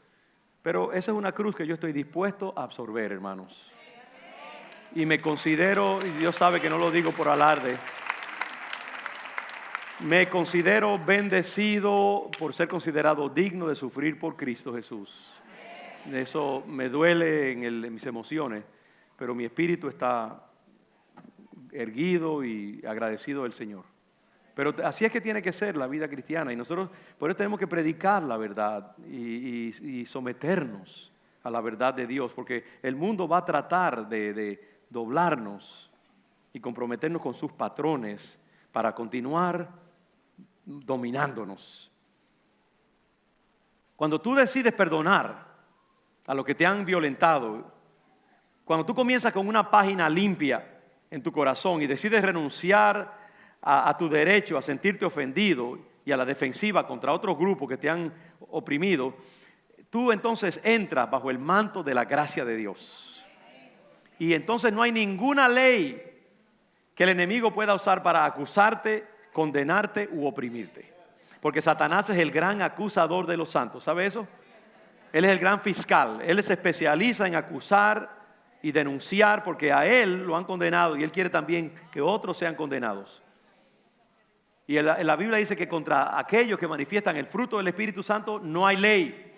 Speaker 1: Pero esa es una cruz que yo estoy dispuesto a absorber, hermanos. Y me considero, y Dios sabe que no lo digo por alarde, me considero bendecido por ser considerado digno de sufrir por Cristo Jesús. Eso me duele en mis emociones, pero mi espíritu está erguido y agradecido del Señor. Pero así es que tiene que ser la vida cristiana, y nosotros por eso tenemos que predicar la verdad y someternos a la verdad de Dios, porque el mundo va a tratar de doblarnos y comprometernos con sus patrones para continuar dominándonos. Cuando tú decides perdonar a los que te han violentado, cuando tú comienzas con una página limpia en tu corazón y decides renunciar a tu derecho a sentirte ofendido y a la defensiva contra otros grupos que te han oprimido, tú entonces entras bajo el manto de la gracia de Dios. Y entonces no hay ninguna ley que el enemigo pueda usar para acusarte, condenarte u oprimirte. Porque Satanás es el gran acusador de los santos, ¿sabe eso? Él es el gran fiscal, él se especializa en acusar y denunciar, porque a él lo han condenado y él quiere también que otros sean condenados. Y en la Biblia dice que contra aquellos que manifiestan el fruto del Espíritu Santo no hay ley.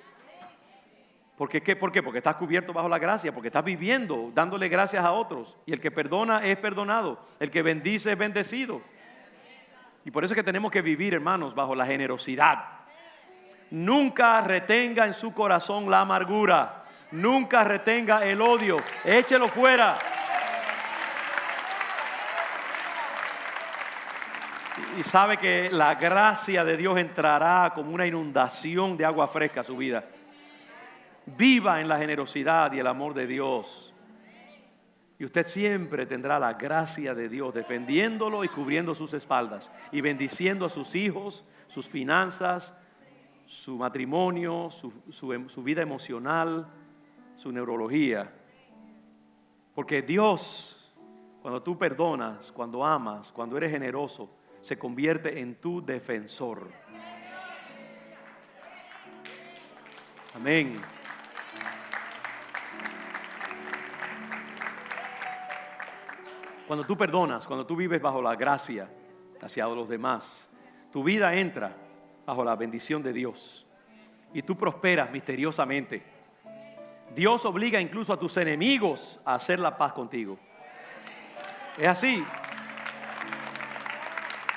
Speaker 1: ¿Por qué? Porque estás cubierto bajo la gracia, porque estás viviendo dándole gracias a otros. Y el que perdona es perdonado, el que bendice es bendecido. Y por eso es que tenemos que vivir, hermanos, bajo la generosidad. Nunca retenga en su corazón la amargura, nunca retenga el odio, échelo fuera. Y sabe que la gracia de Dios entrará como una inundación de agua fresca a su vida. Viva en la generosidad y el amor de Dios. Y usted siempre tendrá la gracia de Dios defendiéndolo y cubriendo sus espaldas y bendiciendo a sus hijos, sus finanzas, su matrimonio, su vida emocional, su neurología. Porque Dios, cuando tú perdonas, cuando amas, cuando eres generoso, se convierte en tu defensor. Amén. Cuando tú perdonas, cuando tú vives bajo la gracia hacia los demás, tu vida entra bajo la bendición de Dios y tú prosperas misteriosamente. Dios obliga incluso a tus enemigos a hacer la paz contigo. Es así.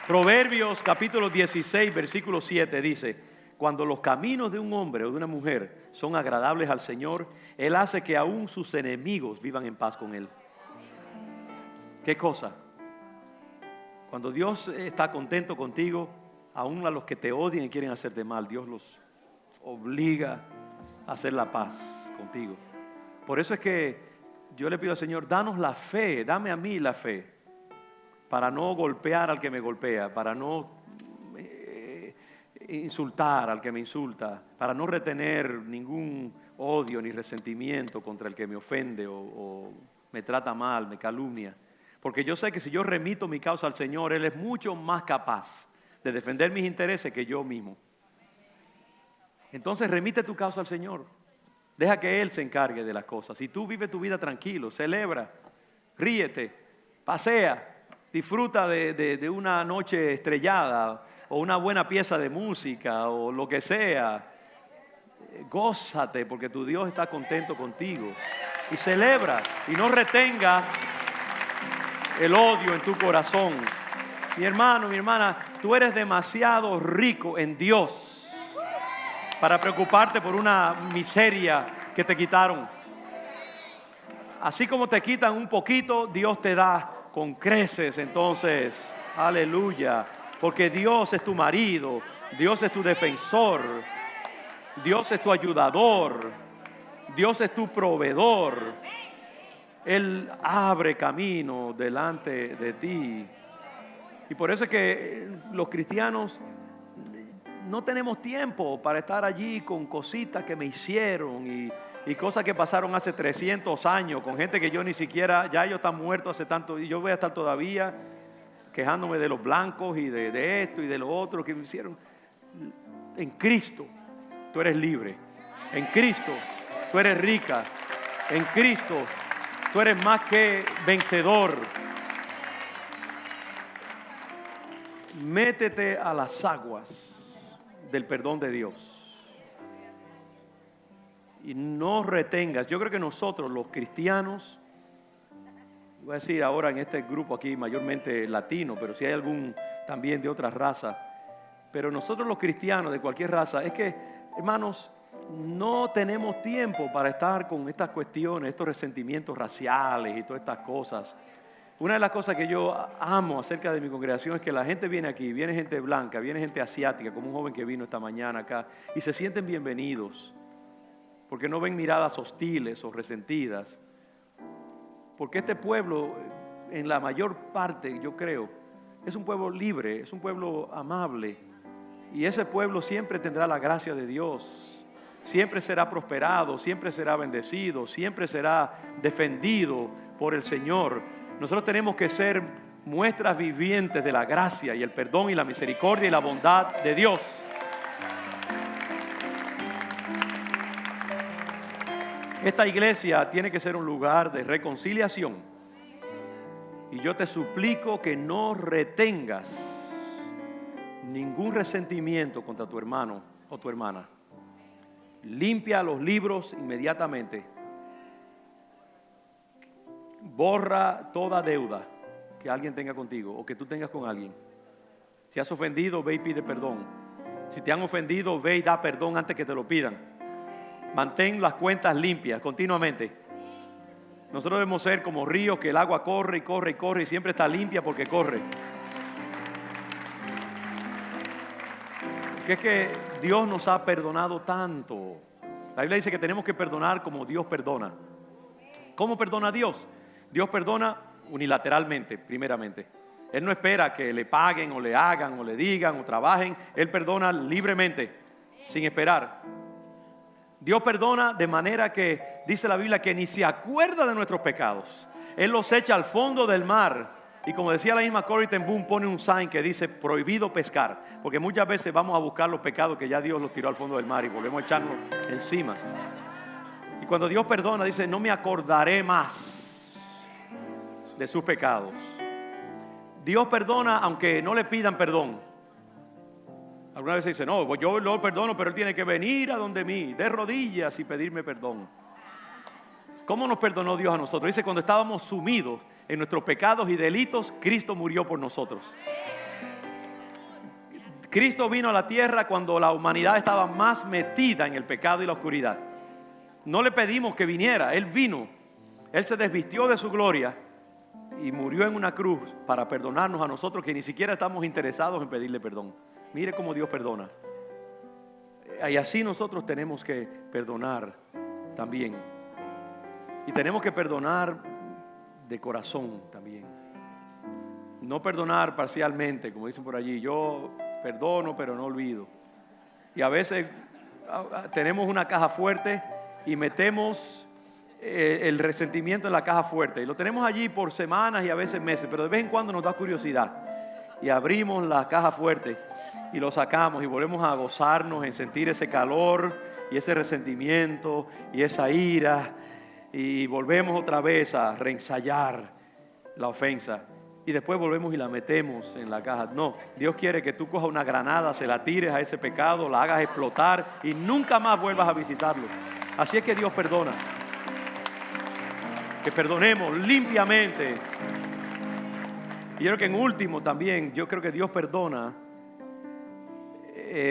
Speaker 1: Proverbios capítulo 16, versículo 7 dice: cuando los caminos de un hombre o de una mujer son agradables al Señor, Él hace que aún sus enemigos vivan en paz con Él. ¿Qué cosa? Cuando Dios está contento contigo, aún a los que te odian y quieren hacerte mal, Dios los obliga a hacer la paz contigo. Por eso es que yo le pido al Señor, danos la fe, dame a mí la fe, para no golpear al que me golpea, para no insultar al que me insulta, para no retener ningún odio ni resentimiento contra el que me ofende o me trata mal, me calumnia. Porque yo sé que si yo remito mi causa al Señor, Él es mucho más capaz de defender mis intereses que yo mismo. Entonces remite tu causa al Señor. Deja que Él se encargue de las cosas. Si tú vives tu vida tranquilo, celebra, ríete, pasea, disfruta de una noche estrellada o una buena pieza de música o lo que sea. Gózate porque tu Dios está contento contigo. Y celebra y no retengas el odio en tu corazón. Mi hermano, mi hermana, tú eres demasiado rico en Dios para preocuparte por una miseria que te quitaron. Así como te quitan un poquito, Dios te da con creces. Entonces, aleluya, porque Dios es tu marido, Dios es tu defensor, Dios es tu ayudador, Dios es tu proveedor. Él abre camino delante de ti. Y por eso es que los cristianos no tenemos tiempo para estar allí con cositas que me hicieron y cosas que pasaron hace 300 años con gente que yo ni siquiera, ya ellos están muertos hace tanto y yo voy a estar todavía quejándome de los blancos y de esto y de lo otro que me hicieron. En Cristo tú eres libre, en Cristo tú eres rica, en Cristo tú eres más que vencedor. Métete a las aguas del perdón de Dios y no retengas. Yo creo que nosotros los cristianos, voy a decir ahora en este grupo aquí mayormente latino, pero si hay algún también de otras razas, pero nosotros los cristianos de cualquier raza, es que, hermanos, no tenemos tiempo para estar con estas cuestiones, estos resentimientos raciales y todas estas cosas. Una de las cosas que yo amo acerca de mi congregación es que la gente viene aquí, viene gente blanca, viene gente asiática, como un joven que vino esta mañana acá, y se sienten bienvenidos, porque no ven miradas hostiles o resentidas, porque este pueblo, en la mayor parte, yo creo, es un pueblo libre, es un pueblo amable, y ese pueblo siempre tendrá la gracia de Dios, siempre será prosperado, siempre será bendecido, siempre será defendido por el Señor. Nosotros tenemos que ser muestras vivientes de la gracia y el perdón y la misericordia y la bondad de Dios. Esta iglesia tiene que ser un lugar de reconciliación. Y yo te suplico que no retengas ningún resentimiento contra tu hermano o tu hermana. Limpia los libros inmediatamente. Borra toda deuda que alguien tenga contigo o que tú tengas con alguien. Si has ofendido, ve y pide perdón. Si te han ofendido, ve y da perdón antes que te lo pidan. Mantén las cuentas limpias continuamente. Nosotros debemos ser como ríos que el agua corre y corre y corre y siempre está limpia porque corre. Porque es que Dios nos ha perdonado tanto. La Biblia dice que tenemos que perdonar como Dios perdona. ¿Cómo perdona Dios? Dios perdona unilateralmente, primeramente. Él no espera que le paguen o le hagan o le digan o trabajen. Él perdona libremente, sin esperar. Dios perdona de manera que, dice la Biblia, que ni se acuerda de nuestros pecados. Él los echa al fondo del mar. Y como decía la misma Corrie ten Boom, pone un sign que dice prohibido pescar. Porque muchas veces vamos a buscar los pecados que ya Dios los tiró al fondo del mar y volvemos a echarnos encima. Y cuando Dios perdona, dice, no me acordaré más de sus pecados. Dios perdona aunque no le pidan perdón. Alguna vez dice, no, yo lo perdono, pero Él tiene que venir a donde mí, de rodillas y pedirme perdón. ¿Cómo nos perdonó Dios a nosotros? Dice, cuando estábamos sumidos en nuestros pecados y delitos, Cristo murió por nosotros. Cristo vino a la tierra cuando la humanidad estaba más metida en el pecado y la oscuridad. No le pedimos que viniera, Él vino. Él se desvistió de su gloria y murió en una cruz para perdonarnos a nosotros que ni siquiera estamos interesados en pedirle perdón. Mire cómo Dios perdona. Y así nosotros tenemos que perdonar también. Y tenemos que perdonar de corazón también. No perdonar parcialmente, como dicen por allí. Yo perdono, pero no olvido. Y a veces tenemos una caja fuerte y metemos el resentimiento en la caja fuerte. Y lo tenemos allí por semanas y a veces meses, pero de vez en cuando nos da curiosidad. Y abrimos la caja fuerte y lo sacamos y volvemos a gozarnos en sentir ese calor y ese resentimiento y esa ira. Y volvemos otra vez a reensayar la ofensa. Y después volvemos y la metemos en la caja. No, Dios quiere que tú cojas una granada, se la tires a ese pecado, la hagas explotar y nunca más vuelvas a visitarlo. Así es que Dios perdona. Que perdonemos limpiamente. Y yo creo que en último también, yo creo que Dios perdona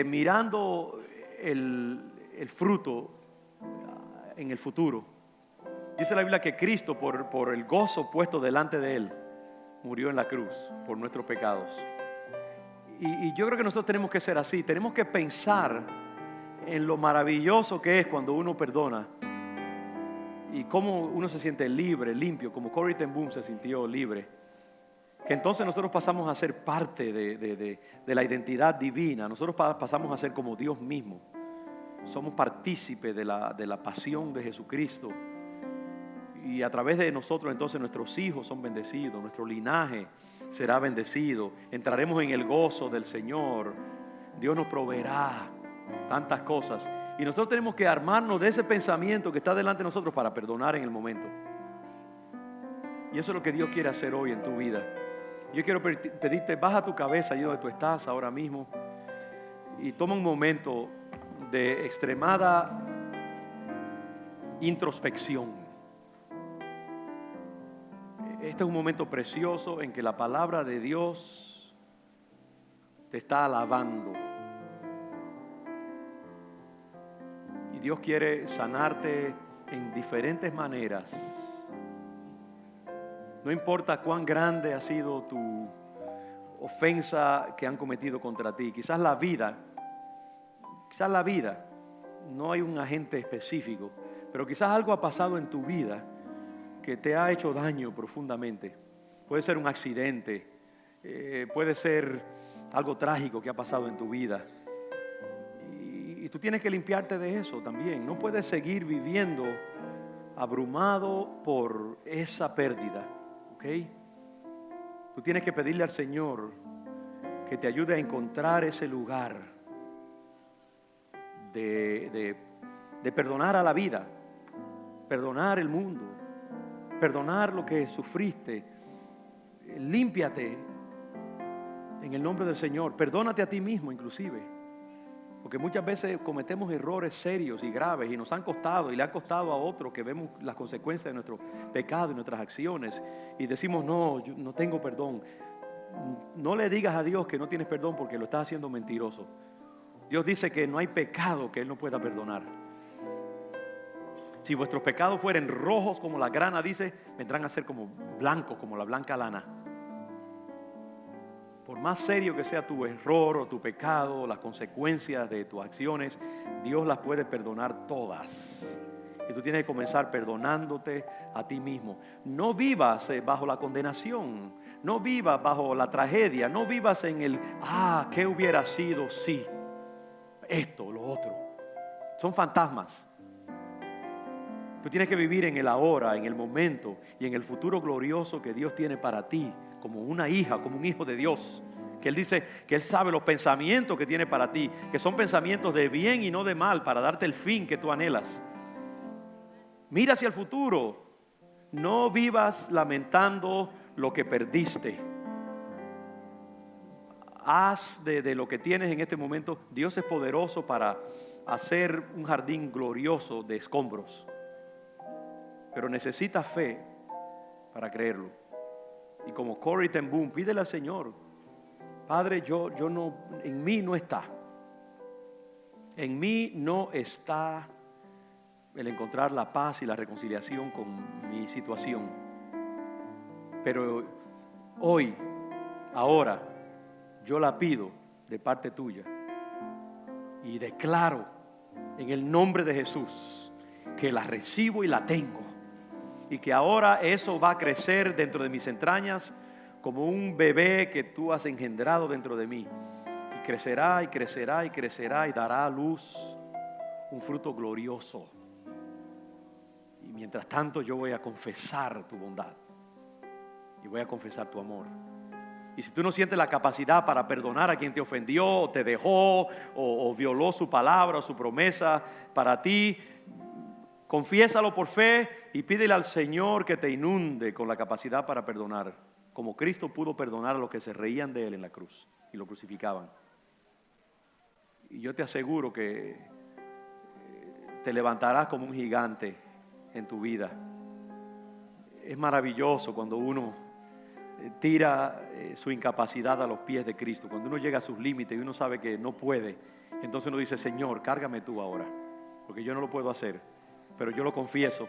Speaker 1: mirando el fruto en el futuro. Dice la Biblia que Cristo, por el gozo puesto delante de Él, murió en la cruz por nuestros pecados. Y yo creo que nosotros tenemos que ser así. Tenemos que pensar en lo maravilloso que es cuando uno perdona y cómo uno se siente libre, limpio, como Corrie ten Boom se sintió libre. Que entonces nosotros pasamos a ser parte de la identidad divina. Nosotros pasamos a ser como Dios mismo. Somos partícipes de la pasión de Jesucristo. Y a través de nosotros entonces nuestros hijos son bendecidos, nuestro linaje será bendecido, entraremos en el gozo del Señor, Dios nos proveerá tantas cosas. Y nosotros tenemos que armarnos de ese pensamiento que está delante de nosotros para perdonar en el momento. Y eso es lo que Dios quiere hacer hoy en tu vida. Yo quiero pedirte, baja tu cabeza allí donde tú estás ahora mismo y toma un momento de extremada introspección. Este es un momento precioso en que la palabra de Dios te está alabando. Y Dios quiere sanarte en diferentes maneras. No importa cuán grande ha sido tu ofensa que han cometido contra ti. Quizás la vida, no hay un agente específico, pero quizás algo ha pasado en tu vida que te ha hecho daño profundamente. Puede ser un accidente, puede ser algo trágico que ha pasado en tu vida. Y tú tienes que limpiarte de eso también. No puedes seguir viviendo abrumado por esa pérdida, ¿ok? Tú tienes que pedirle al Señor que te ayude a encontrar ese lugar de perdonar a la vida, perdonar el mundo, perdonar lo que sufriste. Límpiate en el nombre del Señor. Perdónate a ti mismo inclusive, porque muchas veces cometemos errores serios y graves y nos han costado y le han costado a otros que vemos las consecuencias de nuestro pecado y nuestras acciones y decimos no, yo no tengo perdón. No le digas a Dios que no tienes perdón porque lo estás haciendo mentiroso. Dios dice que no hay pecado que Él no pueda perdonar. Si vuestros pecados fueren rojos como la grana, dice, vendrán a ser como blancos, como la blanca lana. Por más serio que sea tu error o tu pecado, las consecuencias de tus acciones, Dios las puede perdonar todas. Y tú tienes que comenzar perdonándote a ti mismo. No vivas bajo la condenación, no vivas bajo la tragedia, no vivas en el, ¿qué hubiera sido si? Esto, lo otro. Son fantasmas. Tú tienes que vivir en el ahora, en el momento y en el futuro glorioso que Dios tiene para ti, como una hija, como un hijo de Dios. Que Él dice que Él sabe los pensamientos que tiene para ti, que son pensamientos de bien y no de mal, para darte el fin que tú anhelas. Mira hacia el futuro. No vivas lamentando lo que perdiste. Haz de lo que tienes en este momento. Dios es poderoso para hacer un jardín glorioso de escombros. Pero necesitas fe para creerlo. Y como Corrie ten Boom, pídele al Señor Padre, yo no, en mí no está. En mí no está el encontrar la paz y la reconciliación con mi situación. Pero hoy, ahora, yo la pido de parte tuya. Y declaro en el nombre de Jesús que la recibo y la tengo. Y que ahora eso va a crecer dentro de mis entrañas como un bebé que tú has engendrado dentro de mí. Y crecerá y crecerá y crecerá y dará a luz un fruto glorioso. Y mientras tanto yo voy a confesar tu bondad. Y voy a confesar tu amor. Y si tú no sientes la capacidad para perdonar a quien te ofendió, o te dejó, o violó su palabra o su promesa para ti, confiésalo por fe y pídele al Señor que te inunde con la capacidad para perdonar, como Cristo pudo perdonar a los que se reían de Él en la cruz y lo crucificaban. Y yo te aseguro que te levantarás como un gigante en tu vida. Es maravilloso cuando uno tira su incapacidad a los pies de Cristo. Cuando uno llega a sus límites y uno sabe que no puede, entonces uno dice: Señor, cárgame tú ahora, porque yo no lo puedo hacer, pero yo lo confieso,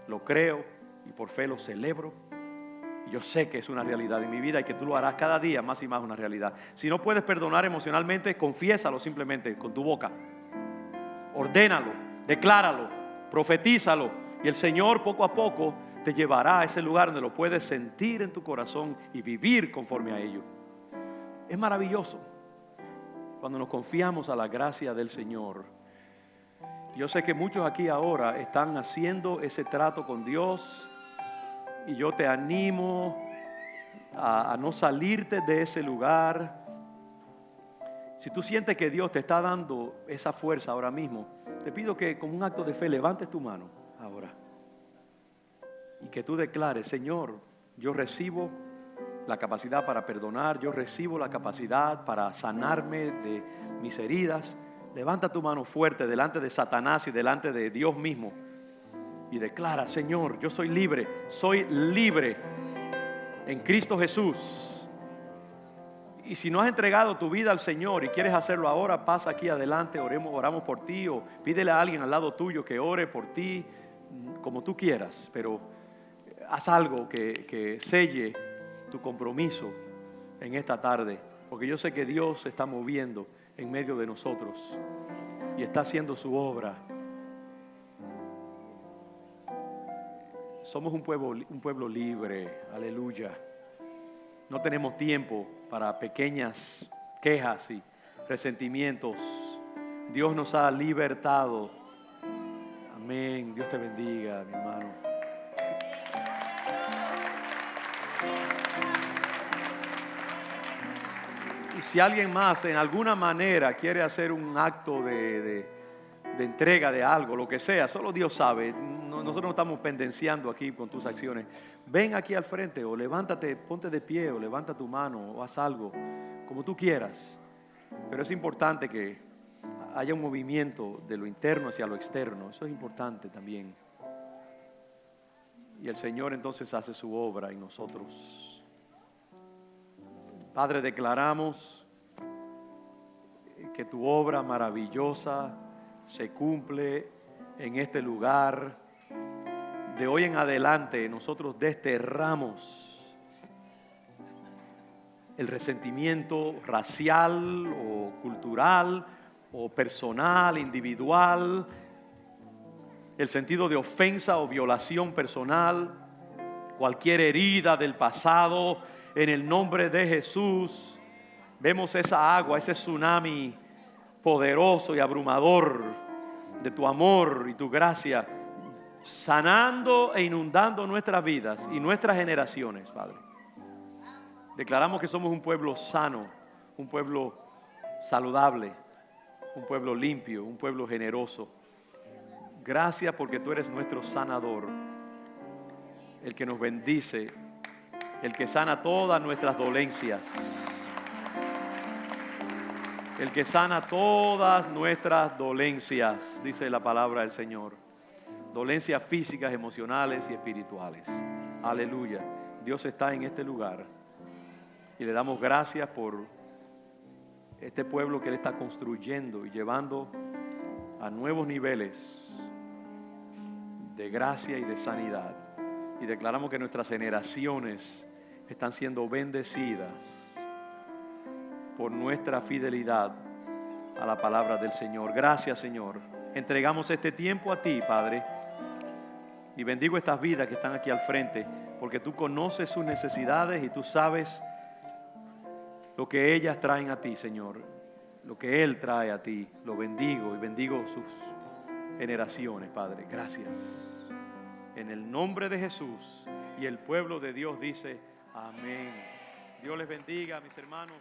Speaker 1: lo creo y por fe lo celebro. Y yo sé que es una realidad en mi vida y que tú lo harás cada día más y más una realidad. Si no puedes perdonar emocionalmente, confiésalo simplemente con tu boca, ordénalo, decláralo, profetízalo, y el Señor poco a poco te llevará a ese lugar donde lo puedes sentir en tu corazón y vivir conforme a ello. Es maravilloso cuando nos confiamos a la gracia del Señor. Yo sé que muchos aquí ahora están haciendo ese trato con Dios, y yo te animo a no salirte de ese lugar. Si tú sientes que Dios te está dando esa fuerza ahora mismo, te pido que como un acto de fe levantes tu mano ahora y que tú declares: Señor, yo recibo la capacidad para perdonar, yo recibo la capacidad para sanarme de mis heridas. Levanta tu mano fuerte delante de Satanás y delante de Dios mismo y declara: Señor, yo soy libre en Cristo Jesús. Y si no has entregado tu vida al Señor y quieres hacerlo ahora, pasa aquí adelante, oramos por ti, o pídele a alguien al lado tuyo que ore por ti, como tú quieras, pero haz algo que selle tu compromiso en esta tarde, porque yo sé que Dios se está moviendo en medio de nosotros y está haciendo su obra. Somos un pueblo libre, aleluya. No tenemos tiempo para pequeñas quejas y resentimientos. Dios nos ha libertado. Amén. Dios te bendiga, mi hermano. Y si alguien más en alguna manera quiere hacer un acto de entrega de algo, lo que sea, solo Dios sabe. Nosotros no estamos pendenciando aquí con tus acciones. Ven aquí al frente, o levántate, ponte de pie, o levanta tu mano, o haz algo, como tú quieras. Pero es importante que haya un movimiento de lo interno hacia lo externo. Eso es importante también. Y el Señor entonces hace su obra en nosotros. Padre, declaramos que tu obra maravillosa se cumple en este lugar. De hoy en adelante nosotros desterramos el resentimiento racial o cultural o personal, individual, el sentido de ofensa o violación personal, cualquier herida del pasado. En el nombre de Jesús vemos esa agua, ese tsunami poderoso y abrumador de tu amor y tu gracia, sanando e inundando nuestras vidas y nuestras generaciones, Padre. Declaramos que somos un pueblo sano, un pueblo saludable, un pueblo limpio, un pueblo generoso. Gracias porque tú eres nuestro sanador, el que nos bendice, el que sana todas nuestras dolencias, el que sana todas nuestras dolencias, dice la palabra del Señor. Dolencias físicas, emocionales y espirituales. Aleluya. Dios está en este lugar y le damos gracias por este pueblo que Él está construyendo y llevando a nuevos niveles de gracia y de sanidad. Y declaramos que nuestras generaciones están siendo bendecidas por nuestra fidelidad a la palabra del Señor. Gracias, Señor. Entregamos este tiempo a ti, Padre, y bendigo estas vidas que están aquí al frente, porque tú conoces sus necesidades y tú sabes lo que ellas traen a ti, Señor, lo que Él trae a ti. Lo bendigo y bendigo sus generaciones, Padre. Gracias. En el nombre de Jesús, y el pueblo de Dios dice amén. Dios les bendiga, mis hermanos.